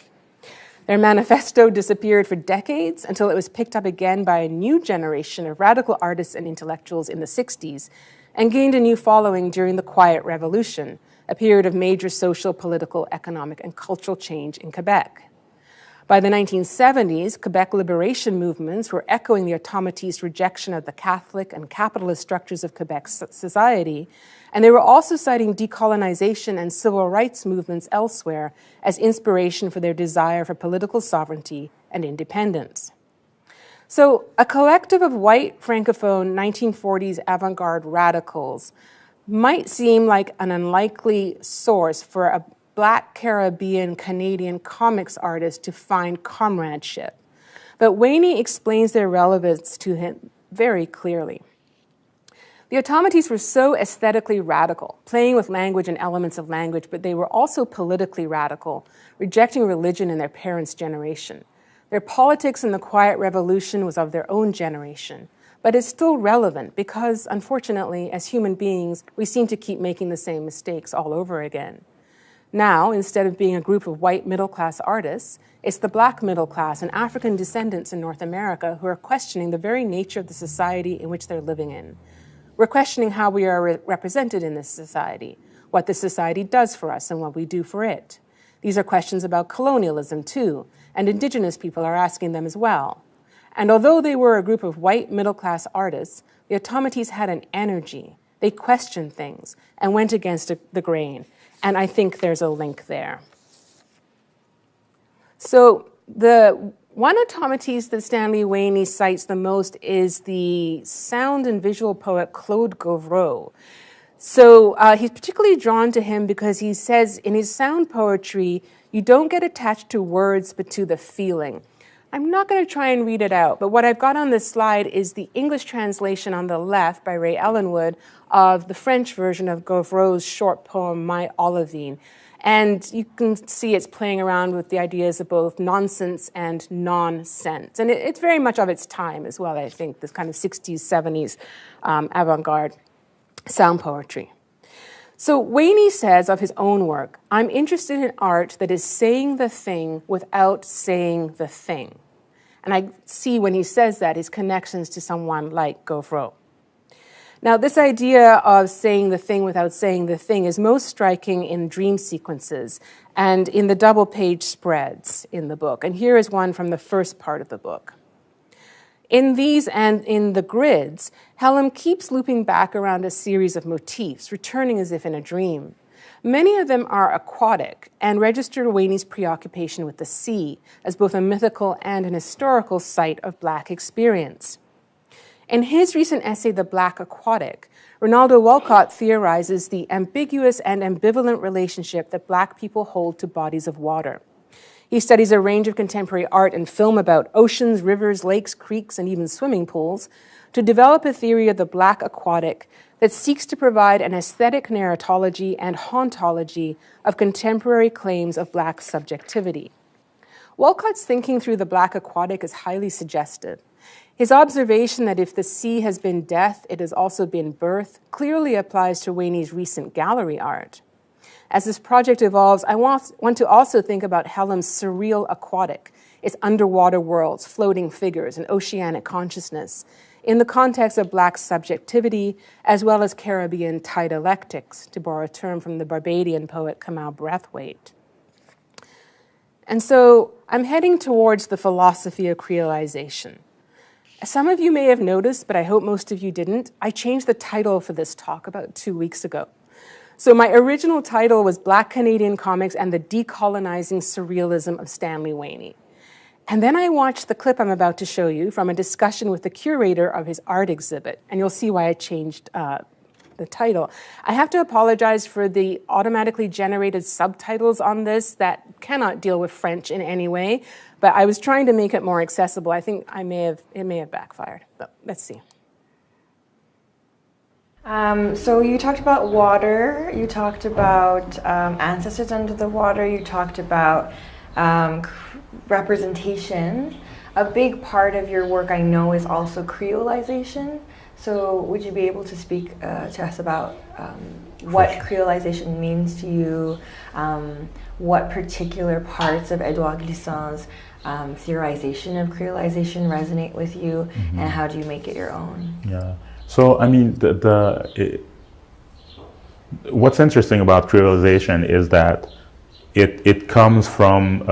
Their manifesto disappeared for decades until it was picked up again by a new generation of radical artists and intellectuals in the 60s and gained a new following during the Quiet Revolution, a period of major social, political, economic, and cultural change in Quebec. By the 1970s, Quebec liberation movements were echoing the Automatistes' rejection of the Catholic and capitalist structures of Quebec society, and they were also citing decolonization and civil rights movements elsewhere as inspiration for their desire for political sovereignty and independence. So, a collective of white, francophone 1940s avant-garde radicals might seem like an unlikely source for a Black Caribbean Canadian comics artist to find comradeship. But Wany explains their relevance to him very clearly. The Automatistes were so aesthetically radical, playing with language and elements of language, but they were also politically radical, rejecting religion in their parents' generation. Their politics in the Quiet Revolution was of their own generation, but it's still relevant because, unfortunately, as human beings, we seem to keep making the same mistakes all over again. Now, instead of being a group of white middle-class artists, it's the Black middle class and African descendants in North America who are questioning the very nature of the society in which they're living in. We're questioning how we are represented in this society, what this society does for us and what we do for it. These are questions about colonialism, too, and Indigenous people are asking them as well. And although they were a group of white middle-class artists, the Automatistes had an energy. They questioned things and went against the grain. And I think there's a link there. So the one automatiste that Stanley Wany cites the most is the sound and visual poet Claude Gauvreau. So he's particularly drawn to him because he says in his sound poetry, You don't get attached to words, but to the feeling. I'm not going to try and read it out, but what I've got on this slide is the English translation on the left by Ray Ellenwood of the French version of Gavreau's short poem, My Olivine. And you can see it's playing around with the ideas of both nonsense and non-sense. And it's very much of its time as well, I think, this kind of 60s, 70s avant-garde sound poetry. So Wany says of his own work, I'm interested in art that is saying the thing without saying the thing. And I see when he says that his connections to someone like Gavreau. Now, this idea of saying the thing without saying the thing is most striking in dream sequences and in the double-page spreads in the book. And here is one from the first part of the book. In these and in the grids, Helm keeps looping back around a series of motifs, returning as if in a dream. Many of them are aquatic and register Wany's preoccupation with the sea as both a mythical and an historical site of Black experience. In his recent essay, The Black Aquatic, Ronaldo Walcott theorizes the ambiguous and ambivalent relationship that Black people hold to bodies of water. He studies a range of contemporary art and film about oceans, rivers, lakes, creeks, and even swimming pools to develop a theory of the Black aquatic that seeks to provide an aesthetic narratology and hauntology of contemporary claims of Black subjectivity. Walcott's thinking through the Black aquatic is highly suggestive. His observation that if the sea has been death, it has also been birth, clearly applies to Wany's recent gallery art. As this project evolves, I want to also think about Helm's surreal aquatic, its underwater worlds, floating figures, and oceanic consciousness, in the context of Black subjectivity, as well as Caribbean tidalectics, to borrow a term from the Barbadian poet Kamal Brathwaite. And so I'm heading towards the philosophy of creolization. Some of you may have noticed, but I hope most of you didn't, I changed the title for this talk about 2 weeks ago. So my original title was Black Canadian Comics and the Decolonizing Surrealism of Stanley Wany. And then I watched the clip I'm about to show you from a discussion with the curator of his art exhibit, and you'll see why I changed the title. I have to apologize for the automatically generated subtitles on this that cannot deal with French in any way, but I was trying to make it more accessible. I think it may have backfired, but let's see. So you talked about water, you talked about ancestors under the water, you talked about representation. A big part of your work, I know, is also creolization. So would you be able to speak to us about what creolization means to you, what particular parts of Edouard Glissant's theorization of creolization resonate with you, and how do you make it your own? Yeah. So, I mean, what's interesting about creolization is that it comes from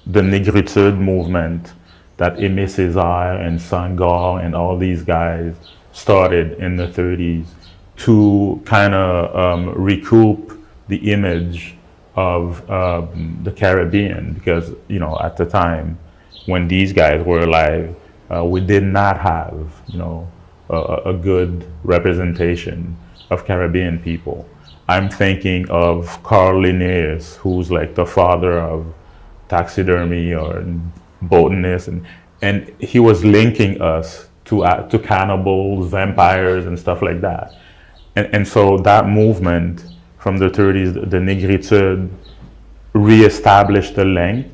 the Négritude movement that Aimé Césaire and Senghor and all these guys started in the 30s to kind of recoup the image of the Caribbean, because, you know, at the time when these guys were alive, we did not have, you know, a good representation of Caribbean people. I'm thinking of Carl Linnaeus, who's like the father of taxidermy or botanists, and he was linking us to cannibals, vampires, and stuff like that. And so that movement from the 30s, the Négritude, reestablished the link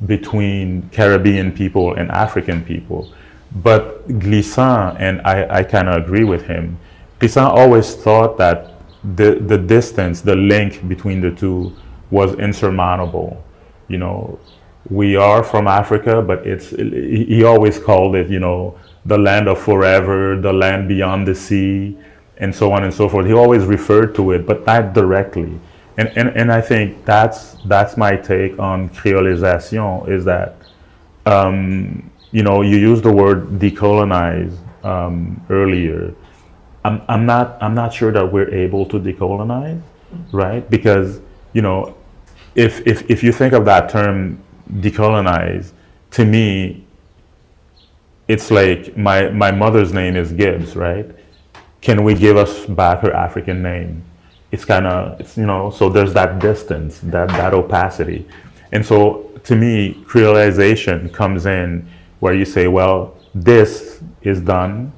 between Caribbean people and African people. But Glissant, and I kind of agree with him, Glissant always thought that the distance, the link between the two was insurmountable. You know, we are from Africa, but he always called it, you know, the land of forever, the land beyond the sea, and so on and so forth. He always referred to it, but not directly. And I think that's my take on creolization, is that, you know, you used the word decolonize earlier. I'm not sure that we're able to decolonize, right? Because, you know, if you think of that term decolonize, to me, it's like my mother's name is Gibbs, right? Can we give us back her African name? it's kind of, it's, you know, so there's that distance, that opacity. And so to me, creolization comes in where you say, well, this is done,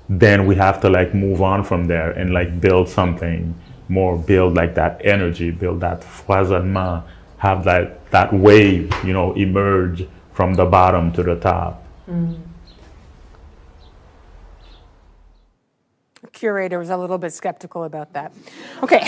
then we have to like move on from there and like build something more, build like that energy, build that foisonnement, have that wave, you know, emerge from the bottom to the top. The curator was a little bit skeptical about that. Okay.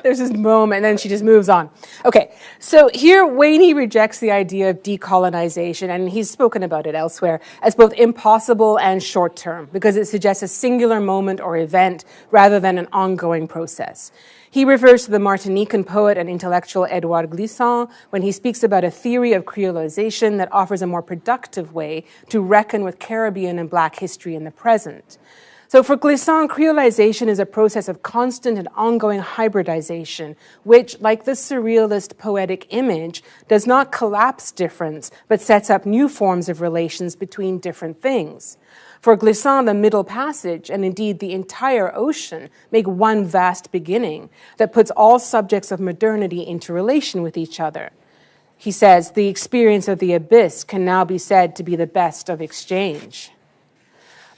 There's this moment, and then she just moves on. Okay, so here Wany rejects the idea of decolonization, and he's spoken about it elsewhere, as both impossible and short-term, because it suggests a singular moment or event rather than an ongoing process. He refers to the Martinican poet and intellectual Edouard Glissant when he speaks about a theory of creolization that offers a more productive way to reckon with Caribbean and Black history in the present. So for Glissant, creolization is a process of constant and ongoing hybridization, which, like the surrealist poetic image, does not collapse difference, but sets up new forms of relations between different things. For Glissant, the Middle Passage, and indeed the entire ocean, make one vast beginning that puts all subjects of modernity into relation with each other. He says, the experience of the abyss can now be said to be the best of exchange.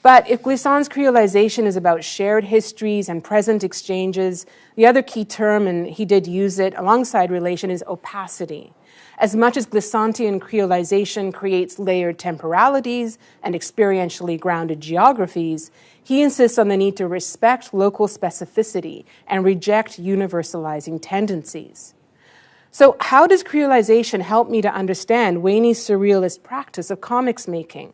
But if Glissant's creolization is about shared histories and present exchanges, the other key term, and he did use it alongside relation, is opacity. As much as Glissantian creolization creates layered temporalities and experientially grounded geographies, he insists on the need to respect local specificity and reject universalizing tendencies. So how does creolization help me to understand Wany's surrealist practice of comics making?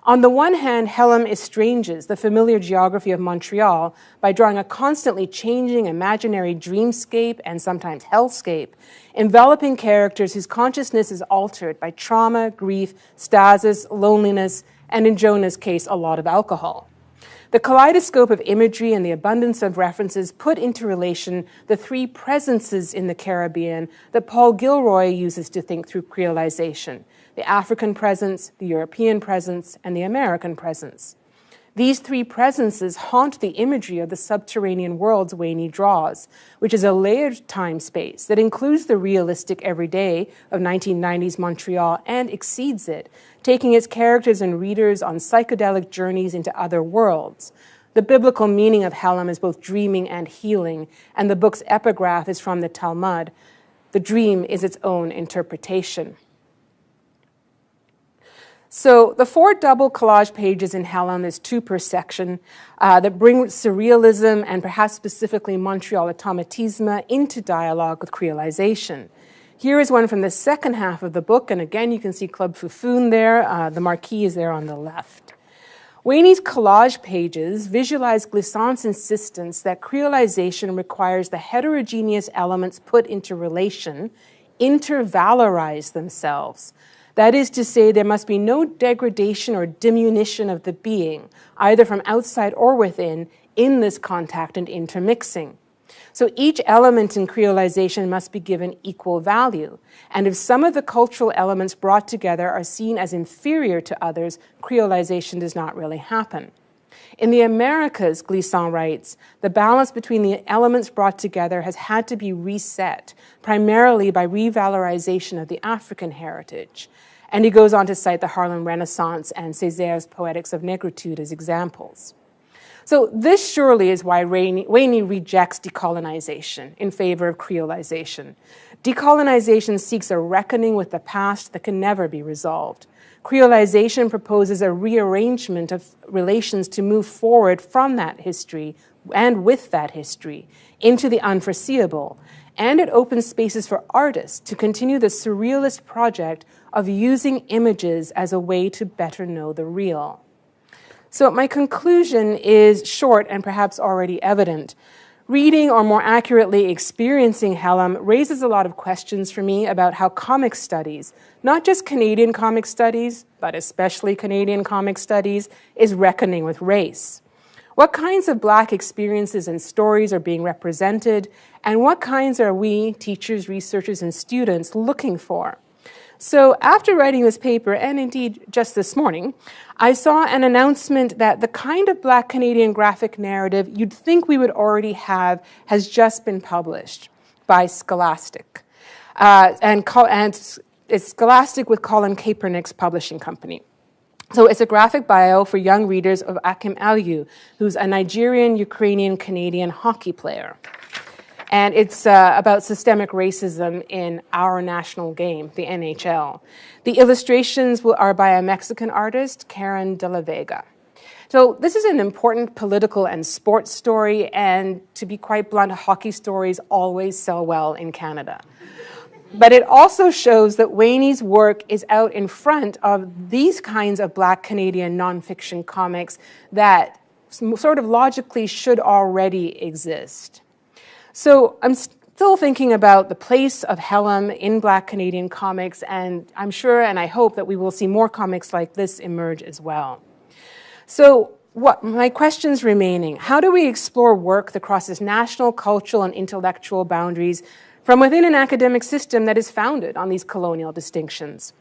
On the one hand, Hellam estranges the familiar geography of Montreal by drawing a constantly changing imaginary dreamscape and sometimes hellscape, enveloping characters whose consciousness is altered by trauma, grief, stasis, loneliness, and in Jonah's case, a lot of alcohol. The kaleidoscope of imagery and the abundance of references put into relation the three presences in the Caribbean that Paul Gilroy uses to think through creolization: the African presence, the European presence, and the American presence. These three presences haunt the imagery of the subterranean worlds Wany draws, which is a layered time space that includes the realistic everyday of 1990s Montreal and exceeds it, taking its characters and readers on psychedelic journeys into other worlds. The biblical meaning of Hellam is both dreaming and healing, and the book's epigraph is from the Talmud. The dream is its own interpretation. So the 4 double collage pages in Hellam, there's 2 per section, that bring surrealism and perhaps specifically Montreal automatisme into dialogue with creolization. Here is one from the second half of the book, and again you can see Club Foufoune there, the marquee is there on the left. Wany's collage pages visualize Glissant's insistence that creolization requires the heterogeneous elements put into relation intervalorize themselves. That is to say, there must be no degradation or diminution of the being, either from outside or within, in this contact and intermixing. So each element in creolization must be given equal value. And if some of the cultural elements brought together are seen as inferior to others, creolization does not really happen. In the Americas, Glissant writes, the balance between the elements brought together has had to be reset, primarily by revalorization of the African heritage. And he goes on to cite the Harlem Renaissance and Césaire's Poetics of Negritude as examples. So this surely is why Wany rejects decolonization in favor of creolization. Decolonization seeks a reckoning with the past that can never be resolved. Creolization proposes a rearrangement of relations to move forward from that history and with that history into the unforeseeable. And it opens spaces for artists to continue the surrealist project of using images as a way to better know the real. So my conclusion is short and perhaps already evident. Reading, or more accurately, experiencing Hellam raises a lot of questions for me about how comic studies, not just Canadian comic studies, but especially Canadian comic studies, is reckoning with race. What kinds of Black experiences and stories are being represented, and what kinds are we, teachers, researchers, and students, looking for? So after writing this paper, and indeed just this morning, I saw an announcement that the kind of Black Canadian graphic narrative you'd think we would already have has just been published by Scholastic. And it's Scholastic with Colin Kaepernick's publishing company. So it's a graphic bio for young readers of Akim Aliu, who's a Nigerian, Ukrainian, Canadian hockey player. And it's about systemic racism in our national game, the NHL. The illustrations are by a Mexican artist, Karen de la Vega. So this is an important political and sports story, and to be quite blunt, hockey stories always sell well in Canada. But it also shows that Wany's work is out in front of these kinds of Black Canadian nonfiction comics that sort of logically should already exist. So I'm still thinking about the place of Helm in Black Canadian comics, and I'm sure and I hope that we will see more comics like this emerge as well. So my questions remaining: how do we explore work that crosses national, cultural, and intellectual boundaries from within an academic system that is founded on these colonial distinctions?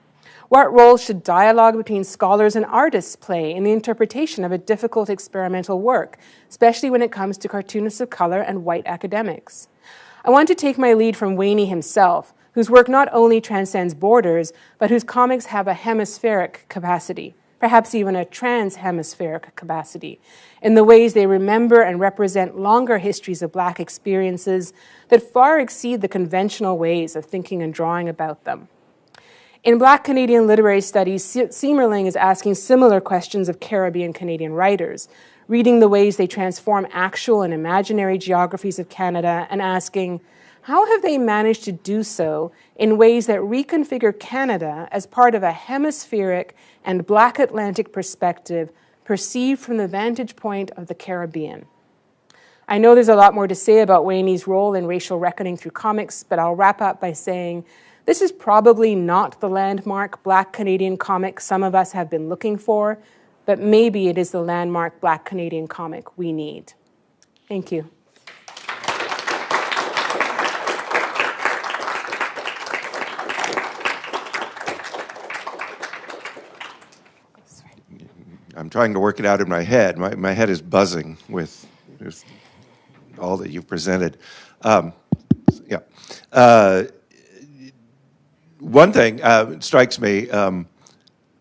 What role should dialogue between scholars and artists play in the interpretation of a difficult experimental work, especially when it comes to cartoonists of color and white academics? I want to take my lead from Wany himself, whose work not only transcends borders, but whose comics have a hemispheric capacity, perhaps even a trans-hemispheric capacity, in the ways they remember and represent longer histories of Black experiences that far exceed the conventional ways of thinking and drawing about them. In Black Canadian literary studies, Siemerling is asking similar questions of Caribbean Canadian writers, reading the ways they transform actual and imaginary geographies of Canada and asking, how have they managed to do so in ways that reconfigure Canada as part of a hemispheric and Black Atlantic perspective perceived from the vantage point of the Caribbean? I know there's a lot more to say about Wany's role in racial reckoning through comics, but I'll wrap up by saying this is probably not the landmark Black Canadian comic some of us have been looking for, but maybe it is the landmark Black Canadian comic we need. Thank you. I'm trying to work it out in my head. My head is buzzing with all that you've presented. One thing strikes me, I'm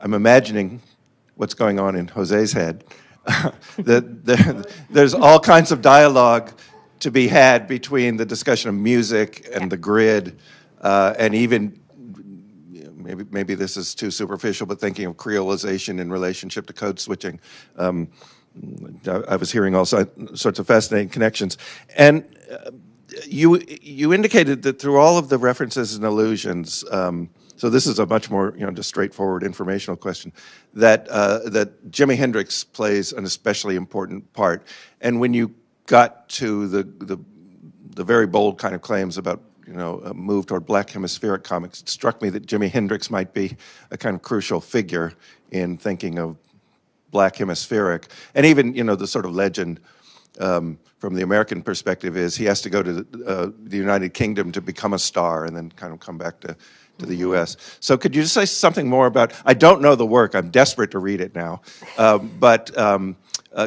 imagining what's going on in Jose's head. There's all kinds of dialogue to be had between the discussion of music and the grid, and even, maybe this is too superficial, but thinking of creolization in relationship to code switching. I was hearing all sorts of fascinating connections. And you indicated that through all of the references and allusions, so this is a much more just straightforward informational question, that Jimi Hendrix plays an especially important part. And when you got to the very bold kind of claims about a move toward Black hemispheric comics, it struck me that Jimi Hendrix might be a kind of crucial figure in thinking of Black hemispheric. And even the sort of legend from the American perspective is he has to go to the United Kingdom to become a star and then kind of come back to the U.S. So could you just say something more about, I don't know the work, I'm desperate to read it now, but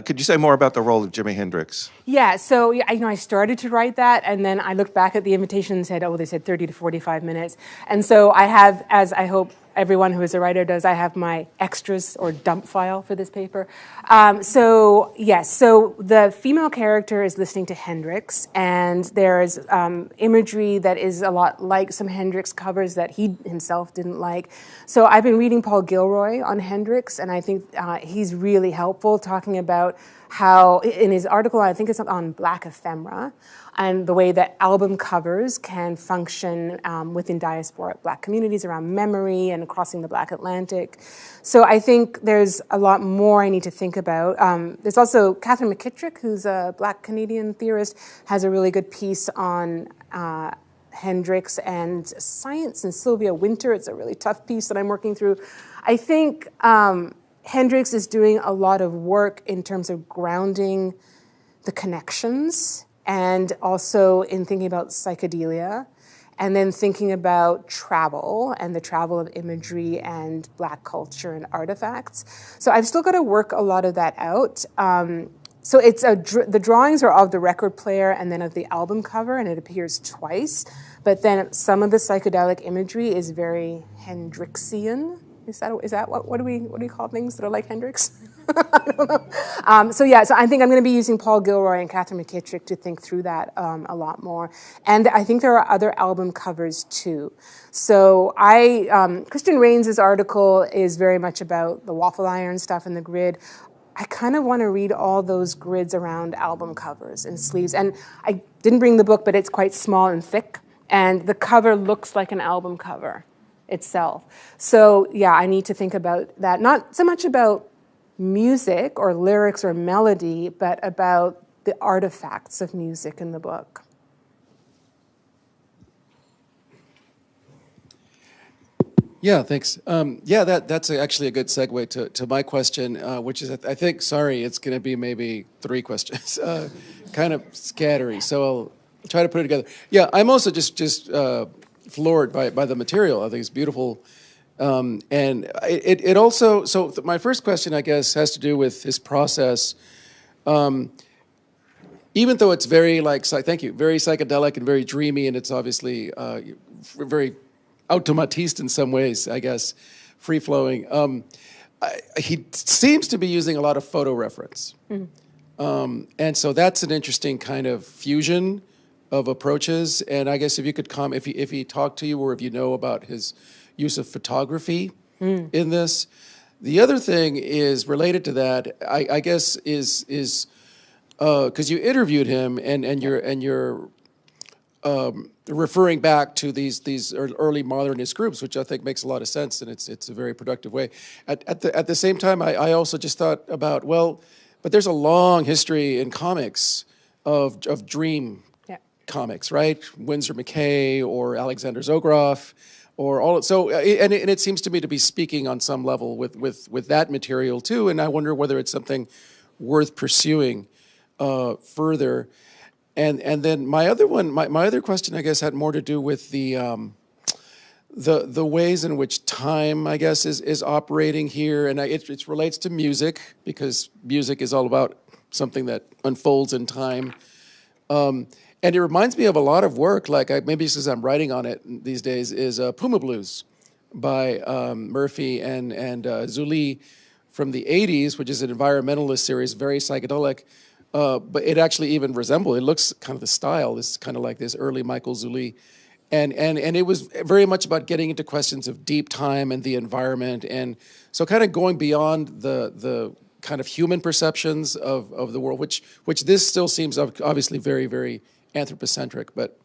could you say more about the role of Jimi Hendrix? Yeah, so I started to write that, and then I looked back at the invitation and said, they said 30 to 45 minutes. And so I have, as I hope everyone who is a writer does, I have my extras or dump file for this paper. So the female character is listening to Hendrix, and there's imagery that is a lot like some Hendrix covers that he himself didn't like. So I've been reading Paul Gilroy on Hendrix, and I think he's really helpful, talking about how, in his article, I think it's on Black ephemera, and the way that album covers can function within diasporic Black communities around memory and crossing the Black Atlantic. So I think there's a lot more I need to think about. There's also Catherine McKittrick, who's a Black Canadian theorist, has a really good piece on Hendrix and science, and Sylvia Winter. It's a really tough piece that I'm working through. I think Hendrix is doing a lot of work in terms of grounding the connections, and also in thinking about psychedelia and then thinking about travel and the travel of imagery and Black culture and artifacts. So I've still got to work a lot of that out. So it's the drawings are of the record player and then of the album cover, and it appears twice. But then some of the psychedelic imagery is very Hendrixian. Is that what do we call things that are like Hendrix? I don't know. So I think I'm going to be using Paul Gilroy and Catherine McKittrick to think through that a lot more. And I think there are other album covers too. So Christian Rains's article is very much about the waffle iron stuff and the grid. I kind of want to read all those grids around album covers and sleeves. And I didn't bring the book, but it's quite small and thick. And the cover looks like an album cover itself. So I need to think about that. Not so much about music or lyrics or melody, but about the artifacts of music in the book. Yeah, thanks. That's actually a good segue to my question, which is, I think, it's going to be maybe 3 questions, kind of scattery. So I'll try to put it together. Yeah, I'm also just floored by the material. I think it's beautiful. And it also, so my first question, I guess, has to do with his process. Even though it's very, thank you, very psychedelic and very dreamy, and it's obviously very automatiste in some ways, I guess, free-flowing. He seems to be using a lot of photo reference. Mm-hmm. And so that's an interesting kind of fusion of approaches. And I guess if you could comment, if he talked to you or if you know about his use of photography in this. The other thing is related to that, I guess, is because you interviewed him and you're referring back to these early modernist groups, which I think makes a lot of sense, and it's a very productive way. At the same time, I also just thought about, but there's a long history in comics of dream comics, right? Winsor McKay or Alexander Zograf, or all. So and it seems to me to be speaking on some level with that material too. And I wonder whether it's something worth pursuing further. And then my other question, I guess, had more to do with the ways in which time, I guess, is operating here, and it relates to music, because music is all about something that unfolds in time. And it reminds me of a lot of work, maybe it's because I'm writing on it these days, is Puma Blues by Murphy and Zuli from the 80s, which is an environmentalist series, very psychedelic. But it actually even resembles, it looks kind of the style, is kind of like this early Michael Zuli. And it was very much about getting into questions of deep time and the environment. And so kind of going beyond the kind of human perceptions of the world, which this still seems obviously very, very anthropocentric. But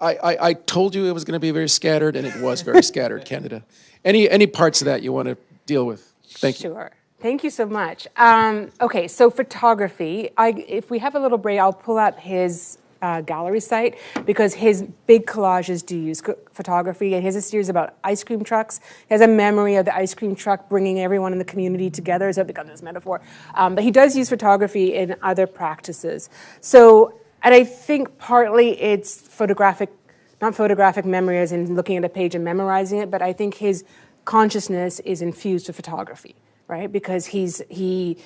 I told you it was going to be very scattered, and it was very scattered, Candida. Any parts of that you want to deal with? Thank you. Sure. Thank you so much. Okay, so photography. If we have a little break, I'll pull up his gallery site, because his big collages do use photography, and he has a series about ice cream trucks. He has a memory of the ice cream truck bringing everyone in the community together, so it becomes this metaphor. But he does use photography in other practices. So, and I think partly it's not photographic memory as in looking at a page and memorizing it, but I think his consciousness is infused with photography. Right, because he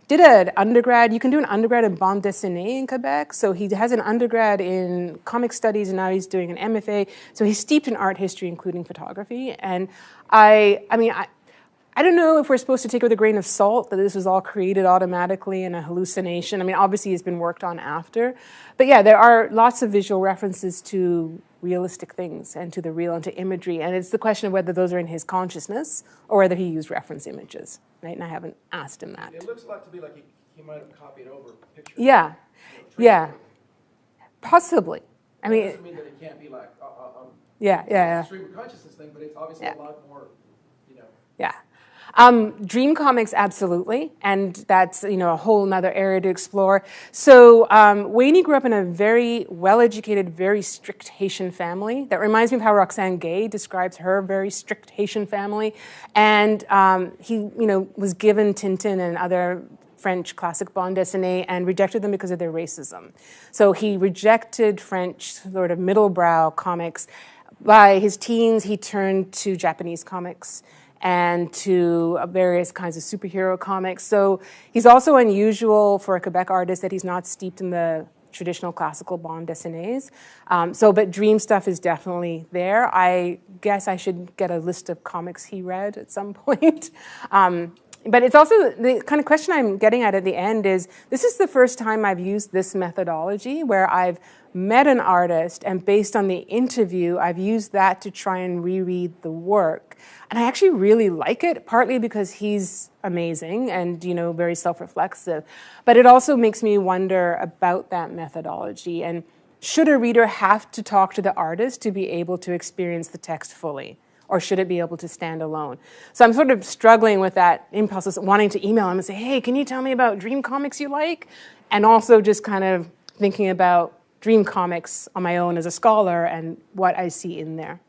did an undergrad. You can do an undergrad in bande dessinée in Quebec. So he has an undergrad in comic studies, and now he's doing an MFA. So he's steeped in art history, including photography. And I don't know if we're supposed to take with a grain of salt that this was all created automatically in a hallucination. I mean, obviously it's been worked on after. But yeah, there are lots of visual references to realistic things and to the real and to imagery. And it's the question of whether those are in his consciousness or whether he used reference images, right? And I haven't asked him that. It looks a lot to me like he might have copied over pictures. Yeah, possibly. I mean, it doesn't mean that it can't be like yeah. stream of consciousness thing, but it's obviously a lot more, Yeah. Dream comics, absolutely, and that's a whole nother area to explore. So Wany grew up in a very well-educated, very strict Haitian family. That reminds me of how Roxane Gay describes her very strict Haitian family. And he, was given Tintin and other French classic bande dessinée and rejected them because of their racism. So he rejected French sort of middle-brow comics By his teens, he turned to Japanese comics and to various kinds of superhero comics. So he's also unusual for a Quebec artist that he's not steeped in the traditional classical bande dessinées. But dream stuff is definitely there. I guess I should get a list of comics he read at some point. But it's also the kind of question I'm getting at the end is, this is the first time I've used this methodology where I've met an artist and based on the interview, I've used that to try and reread the work. And I actually really like it, partly because he's amazing and, very self-reflexive. But it also makes me wonder about that methodology. And should a reader have to talk to the artist to be able to experience the text fully? Or should it be able to stand alone? So I'm sort of struggling with that impulse of wanting to email him and say, hey, can you tell me about dream comics you like? And also just kind of thinking about dream comics on my own as a scholar and what I see in there.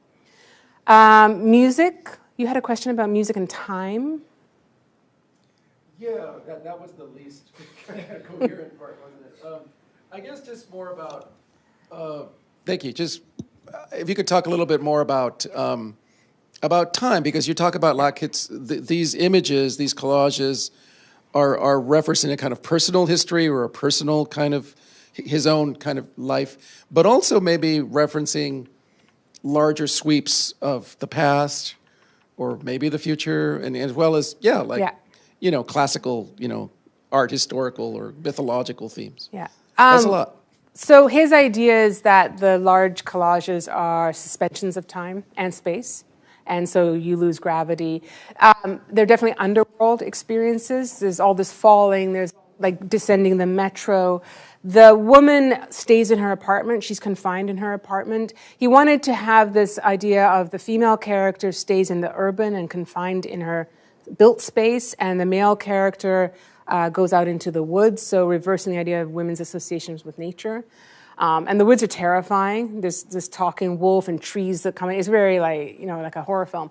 Music, you had a question about music and time. Yeah, that was the least coherent part, wasn't it? I guess just more about, thank you, just if you could talk a little bit more about time, because you talk about like these images, these collages are referencing a kind of personal history or a personal kind of his own kind of life, but also maybe referencing larger sweeps of the past or maybe the future, and as well as classical, art historical or mythological themes. Yeah, that's a lot. So his idea is that the large collages are suspensions of time and space. And so you lose gravity. They're definitely underworld experiences. There's all this falling. There's like descending the metro. The woman stays in her apartment. She's confined in her apartment. He wanted to have this idea of the female character stays in the urban and confined in her built space, and the male character goes out into the woods, so reversing the idea of women's associations with nature. And the woods are terrifying. There's this talking wolf and trees that come in. It's very like a horror film.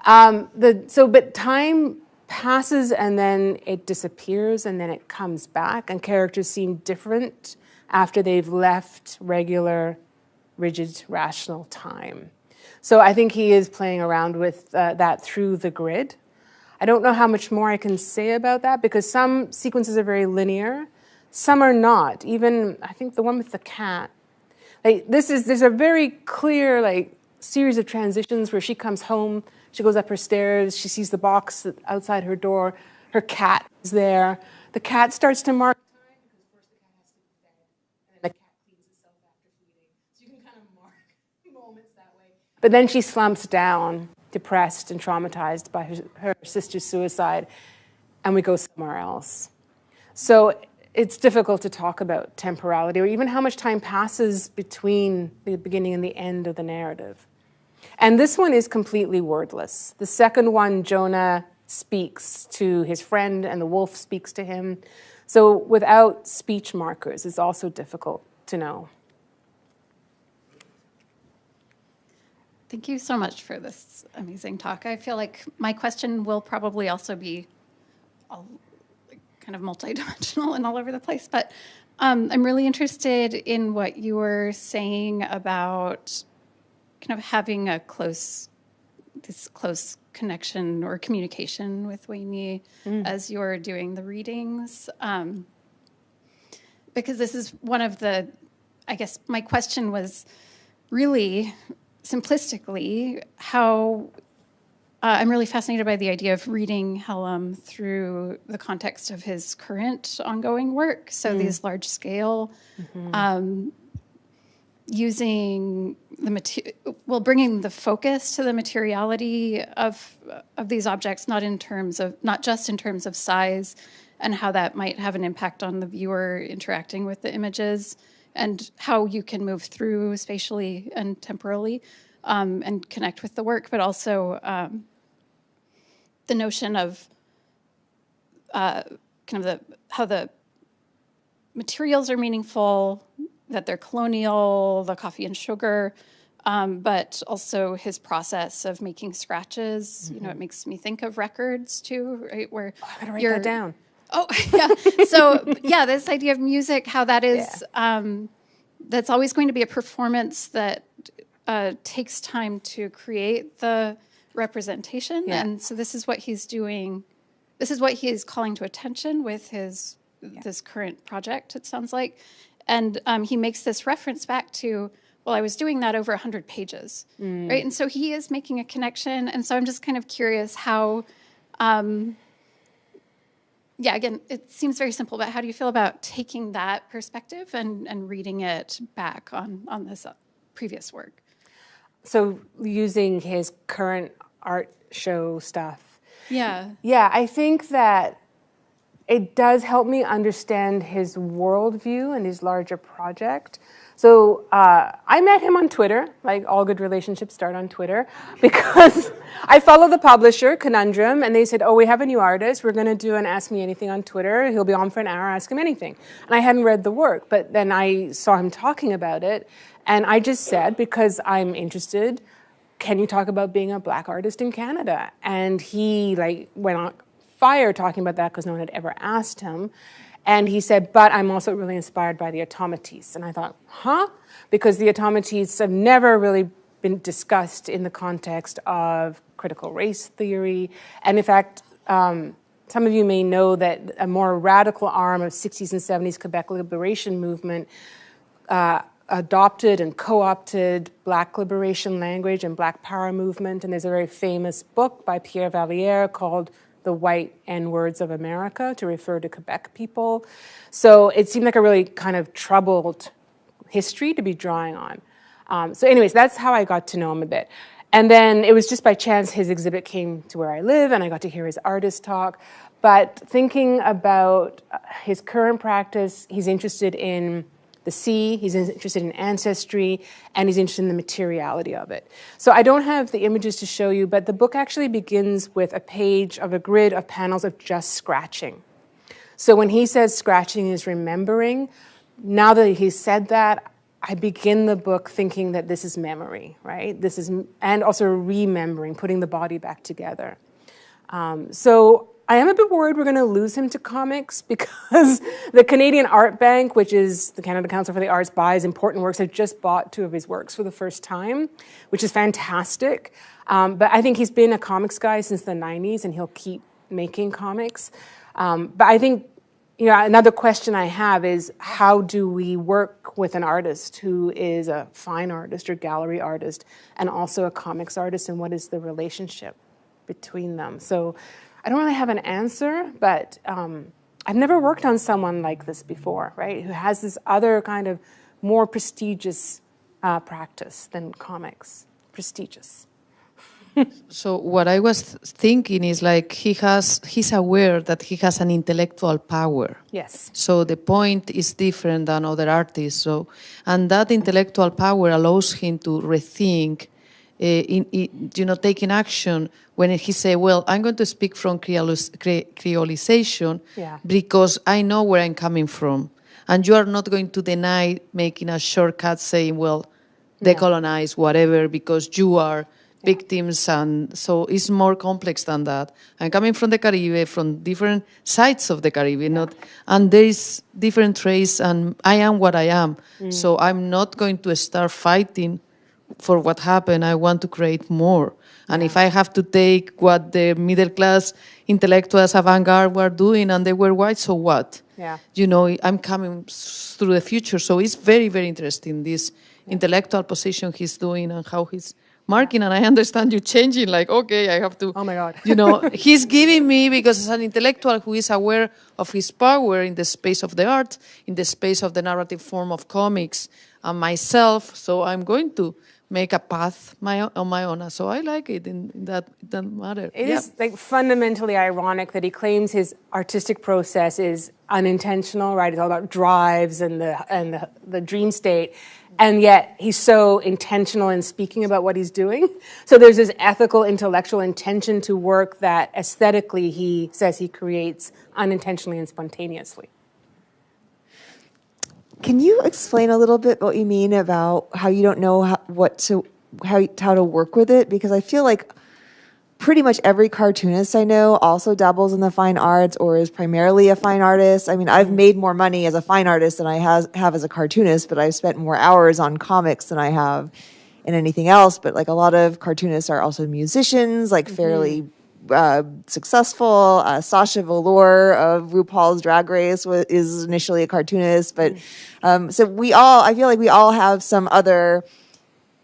But time passes and then it disappears and then it comes back, and characters seem different after they've left regular, rigid, rational time. So I think he is playing around with that through the grid. I don't know how much more I can say about that because some sequences are very linear. Some are not. Even, I think the one with the cat. There's a very clear series of transitions where she comes home, she goes up her stairs, she sees the box outside her door, her cat is there. The cat starts to mark time because first the cat has to be fed, and then the cat cleans itself after feeding. So you can kind of mark moments that way. But then she slumps down, depressed and traumatized by her sister's suicide, and we go somewhere else. So it's difficult to talk about temporality or even how much time passes between the beginning and the end of the narrative. And this one is completely wordless. The second one, Jonah speaks to his friend and the wolf speaks to him. So without speech markers, it's also difficult to know. Thank you so much for this amazing talk. I feel like my question will probably also be kind of multidimensional and all over the place, but I'm really interested in what you were saying about kind of having this close connection or communication with Wany as you're doing the readings. Because this is one of I guess my question was really simplistically how I'm really fascinated by the idea of reading Hellam through the context of his current ongoing work. So these large scale, using the bringing the focus to the materiality of these objects, not just in terms of size and how that might have an impact on the viewer interacting with the images and how you can move through spatially and temporally and connect with the work, but also the notion of how the materials are meaningful, that they're colonial, the coffee and sugar, but also his process of making scratches. It makes me think of records too, right? Where I gotta write that down. Oh, yeah. So, this idea of music, how that is, that's always going to be a performance that takes time to create the representation. Yeah. And so this is what he's doing. This is what he is calling to attention with this current project, it sounds like. And he makes this reference back to, well, I was doing that over 100 pages, right? And so he is making a connection. And so I'm just kind of curious how, again, it seems very simple, but how do you feel about taking that perspective and reading it back on this previous work? So using his current art show stuff. Yeah. Yeah, I think that it does help me understand his worldview and his larger project. So I met him on Twitter, like all good relationships start on Twitter, because I follow the publisher, Conundrum, and they said, oh, we have a new artist. We're going to do an Ask Me Anything on Twitter. He'll be on for an hour, ask him anything. And I hadn't read the work, but then I saw him talking about it, and I just said, because I'm interested, can you talk about being a Black artist in Canada? And he went on fire talking about that because no one had ever asked him. And he said, but I'm also really inspired by the automates. And I thought, huh? Because the automates have never really been discussed in the context of critical race theory. And in fact, some of you may know that a more radical arm of 60s and 70s Quebec liberation movement adopted and co-opted Black liberation language and Black power movement. And there's a very famous book by Pierre Valliere called The White N-Words of America, to refer to Quebec people. So it seemed like a really kind of troubled history to be drawing on. So anyways, that's how I got to know him a bit. And then it was just by chance his exhibit came to where I live, and I got to hear his artist talk. But thinking about his current practice, he's interested in the sea, he's interested in ancestry, and he's interested in the materiality of it. So I don't have the images to show you, but the book actually begins with a page of a grid of panels of just scratching. So when he says scratching is remembering, now that he said that, I begin the book thinking that this is memory, right? This is, and also remembering, putting the body back together. So I am a bit worried we're going to lose him to comics, because the Canadian Art Bank, which is the Canada Council for the Arts, buys important works. I've just bought 2 of his works for the first time, which is fantastic. But I think he's been a comics guy since the 90s, and he'll keep making comics. But I think, another question I have is, how do we work with an artist who is a fine artist or gallery artist and also a comics artist, and what is the relationship between them? So I don't really have an answer, but I've never worked on someone like this before, right? Who has this other kind of more prestigious practice than comics. Prestigious. So what I was thinking is he's aware that he has an intellectual power. Yes. So the point is different than other artists. And that intellectual power allows him to rethink, taking action when he say, well, I'm going to speak from Creolization because I know where I'm coming from. And you are not going to deny making a shortcut saying, well, decolonize, whatever, because you are victims. And so it's more complex than that. I'm coming from the Caribbean, from different sides of the Caribbean, and there is different traits, and I am what I am. So I'm not going to start fighting for what happened. I want to create more. And if I have to take what the middle class intellectuals avant-garde were doing and they were white, so what? Yeah. I'm coming through the future. So it's very, very interesting, this intellectual position he's doing and how he's marking. And I understand you changing, okay, I have to. Oh my God. He's giving me, because as an intellectual who is aware of his power in the space of the art, in the space of the narrative form of comics, and myself, so I'm going to make a path on my own. So I like it in that matter. It is fundamentally ironic that he claims his artistic process is unintentional, right? It's all about drives and the dream state. And yet he's so intentional in speaking about what he's doing. So there's this ethical, intellectual intention to work that aesthetically he says he creates unintentionally and spontaneously. Can you explain a little bit what you mean about how you don't know how to work with it? Because I feel like pretty much every cartoonist I know also dabbles in the fine arts or is primarily a fine artist. I mean, I've made more money as a fine artist than I have as a cartoonist, but I've spent more hours on comics than I have in anything else, but like a lot of cartoonists are also musicians, like fairly successful. Sasha Velour of RuPaul's Drag Race is initially a cartoonist, but so I feel like we all have some other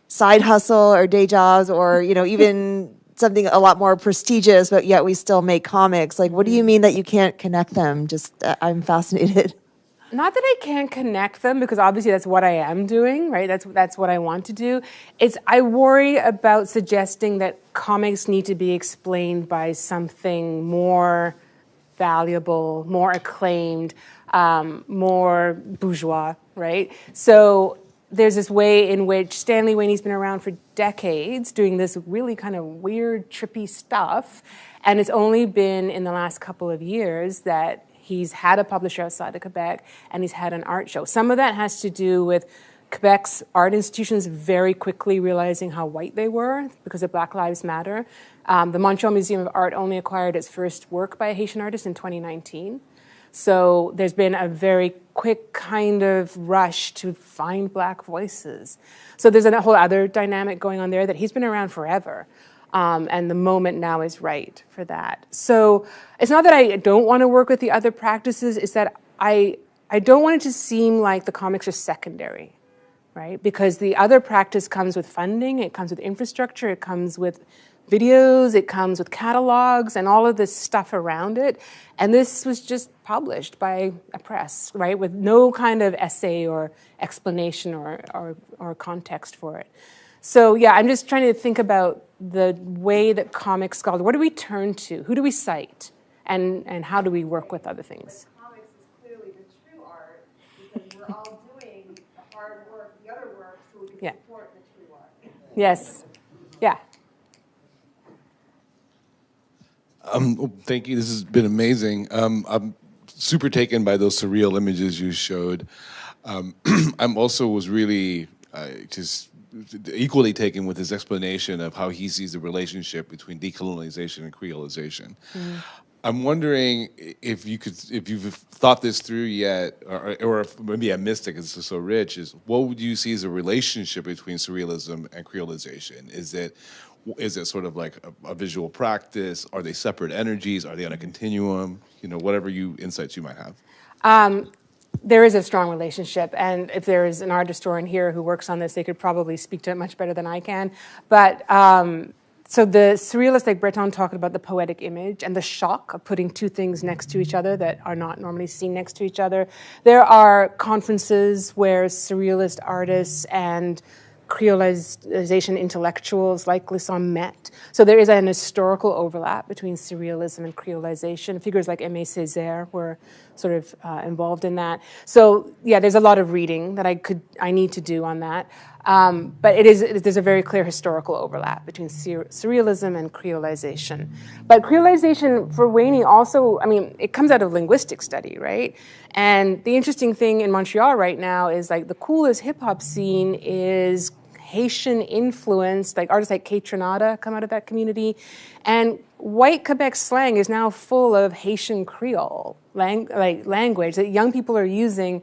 side hustle or day jobs, or even something a lot more prestigious, but yet we still make comics. Like, what do you mean that you can't connect them? Just I'm fascinated. Not that I can't connect them, because obviously that's what I am doing, right? That's what I want to do. I worry about suggesting that comics need to be explained by something more valuable, more acclaimed, more bourgeois, right? So there's this way in which Stanley Wany's been around for decades doing this really kind of weird, trippy stuff, and it's only been in the last couple of years that he's had a publisher outside of Quebec, and he's had an art show. Some of that has to do with Quebec's art institutions very quickly realizing how white they were because of Black Lives Matter. The Montreal Museum of Art only acquired its first work by a Haitian artist in 2019. So there's been a very quick kind of rush to find Black voices. So there's a whole other dynamic going on there that he's been around forever. And the moment now is right for that. So it's not that I don't want to work with the other practices, it's that I don't want it to seem like the comics are secondary, right? Because the other practice comes with funding, it comes with infrastructure, it comes with videos, it comes with catalogs and all of this stuff around it. And this was just published by a press, right? With no kind of essay or explanation or context for it. So yeah, I'm just trying to think about the way that comics scholars, what do we turn to? Who do we cite? And how do we work with other things? Comics is clearly the true art, because we're all doing the hard work, the other work, so we can support the true art. Yes. Yeah. Thank you. This has been amazing. I'm super taken by those surreal images you showed. I'm also was really just equally taken with his explanation of how he sees the relationship between decolonization and creolization. I'm wondering if you've thought this through yet, or if maybe I missed it because it's so rich. Is what would you see as a relationship between surrealism and creolization? Is it sort of like a visual practice? Are they separate energies? Are they on a continuum? Whatever insights you might have. There is a strong relationship, and if there is an art historian here who works on this, they could probably speak to it much better than I can. But so the surrealists like Breton talked about the poetic image and the shock of putting two things next to each other that are not normally seen next to each other. There are conferences where surrealist artists and Creolization intellectuals like Glisson met. So there is an historical overlap between surrealism and Creolization. Figures like Aimé Césaire were sort of involved in that. So yeah, there's a lot of reading that I need to do on that. But there's a very clear historical overlap between surrealism and Creolization. But Creolization for Wany also, it comes out of linguistic study, right? And the interesting thing in Montreal right now is like the coolest hip hop scene is Haitian influenced, like artists like Kate Trinata come out of that community. And white Quebec slang is now full of Haitian Creole language that young people are using.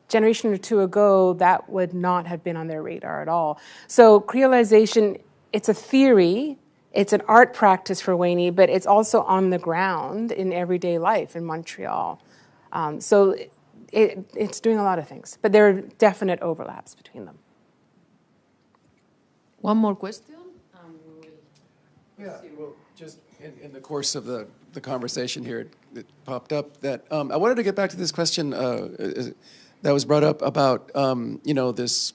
Generation or two ago, that would not have been on their radar at all. So Creolization, it's a theory, it's an art practice for Wany, but it's also on the ground in everyday life in Montreal. So it's doing a lot of things, but there are definite overlaps between them. One more question? Yeah, well, just in the course of the conversation here, it popped up that I wanted to get back to this question that was brought up about, this,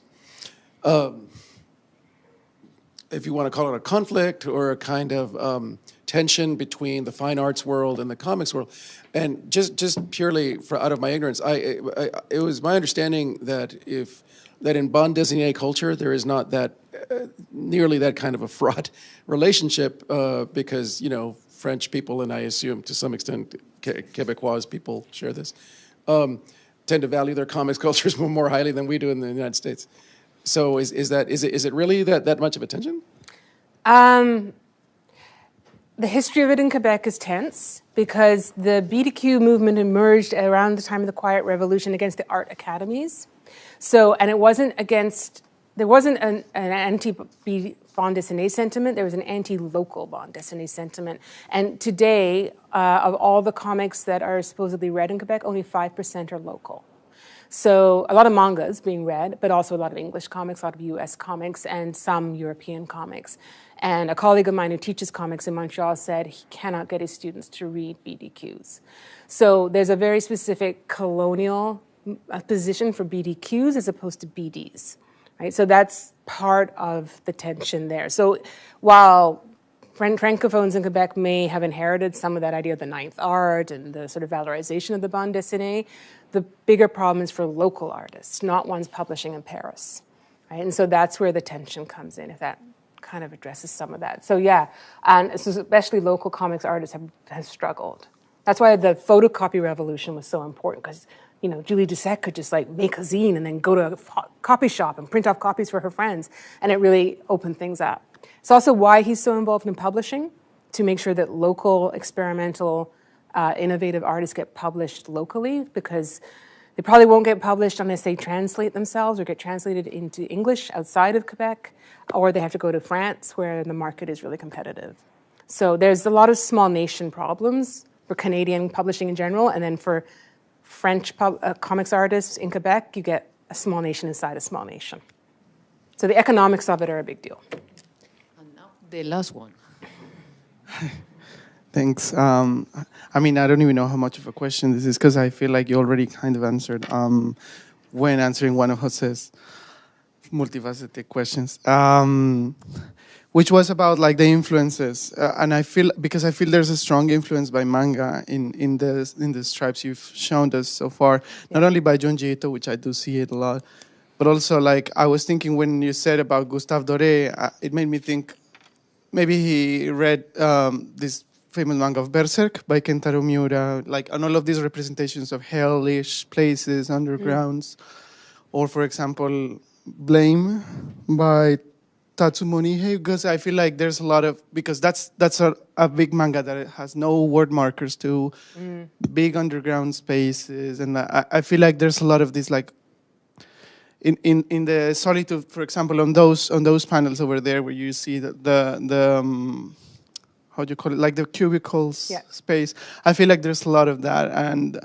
if you want to call it a conflict or a kind of tension between the fine arts world and the comics world. And just purely out of my ignorance, it was my understanding that in bande dessinée culture, there is not that nearly that kind of a fraught relationship because, French people, and I assume to some extent Quebecois people share this, tend to value their comics cultures more highly than we do in the United States. So is it really that much of a tension? The history of it in Quebec is tense because the BDQ movement emerged around the time of the Quiet Revolution against the art academies. So, and it wasn't against there wasn't an anti-bande dessinée sentiment, there was an anti-local bande dessinée sentiment. And today, of all the comics that are supposedly read in Quebec, only 5% are local. So a lot of manga is being read, but also a lot of English comics, a lot of US comics, and some European comics. And a colleague of mine who teaches comics in Montreal said he cannot get his students to read BDQs. So there's a very specific colonial position for BDQs as opposed to BDs, right? So that's part of the tension there. So while Francophones in Quebec may have inherited some of that idea of the ninth art and the sort of valorization of the bande dessinée, the bigger problem is for local artists, not ones publishing in Paris, right? And so that's where the tension comes in, if that kind of addresses some of that. So yeah, and so especially local comics artists have struggled. That's why the photocopy revolution was so important, because Julie Doucet could just like make a zine and then go to a copy shop and print off copies for her friends, and it really opened things up. It's also why he's so involved in publishing, to make sure that local, experimental, innovative artists get published locally, because they probably won't get published unless they translate themselves or get translated into English outside of Quebec, or they have to go to France where the market is really competitive. So there's a lot of small nation problems for Canadian publishing in general, and then for French comics artists in Quebec, you get a small nation inside a small nation. So the economics of it are a big deal. And now the last one. Thanks. I mean, I don't even know how much of a question this is, because I feel like you already kind of answered when answering one of Jose's multifaceted questions, which was about like the influences. And I feel there's a strong influence by manga in the stripes you've shown us so far, not only by Junji Ito, which I do see it a lot, but also like I was thinking when you said about Gustave Doré, it made me think maybe he read this famous manga of Berserk by Kentaro Miura, like, and all of these representations of hellish places, undergrounds, or for example, Blame by Tatsumo Nihei, because I feel like there's a lot of, because that's a big manga that has no word markers to big underground spaces, and I feel like there's a lot of this, like, in the Solitude, for example, on those panels over there where you see the how do you call it, like the cubicles space. I feel like there's a lot of that, and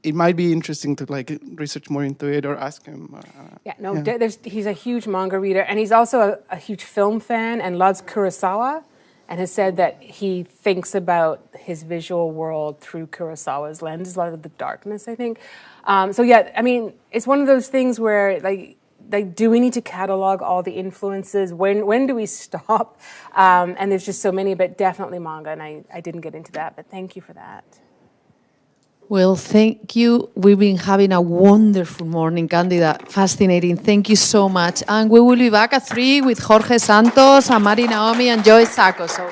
it might be interesting to like research more into it or ask him. He's a huge manga reader, and he's also a huge film fan and loves Kurosawa, and has said that he thinks about his visual world through Kurosawa's lens, a lot of the darkness, I think. So yeah, I mean, it's one of those things where like do we need to catalog all the influences? When do we stop? And there's just so many, but definitely manga, and I didn't get into that, but thank you for that. Well, thank you. We've been having a wonderful morning, Candida. Fascinating. Thank you so much. And we will be back at 3 with Jorge Santos and Mari Naomi and Joy Sacco. So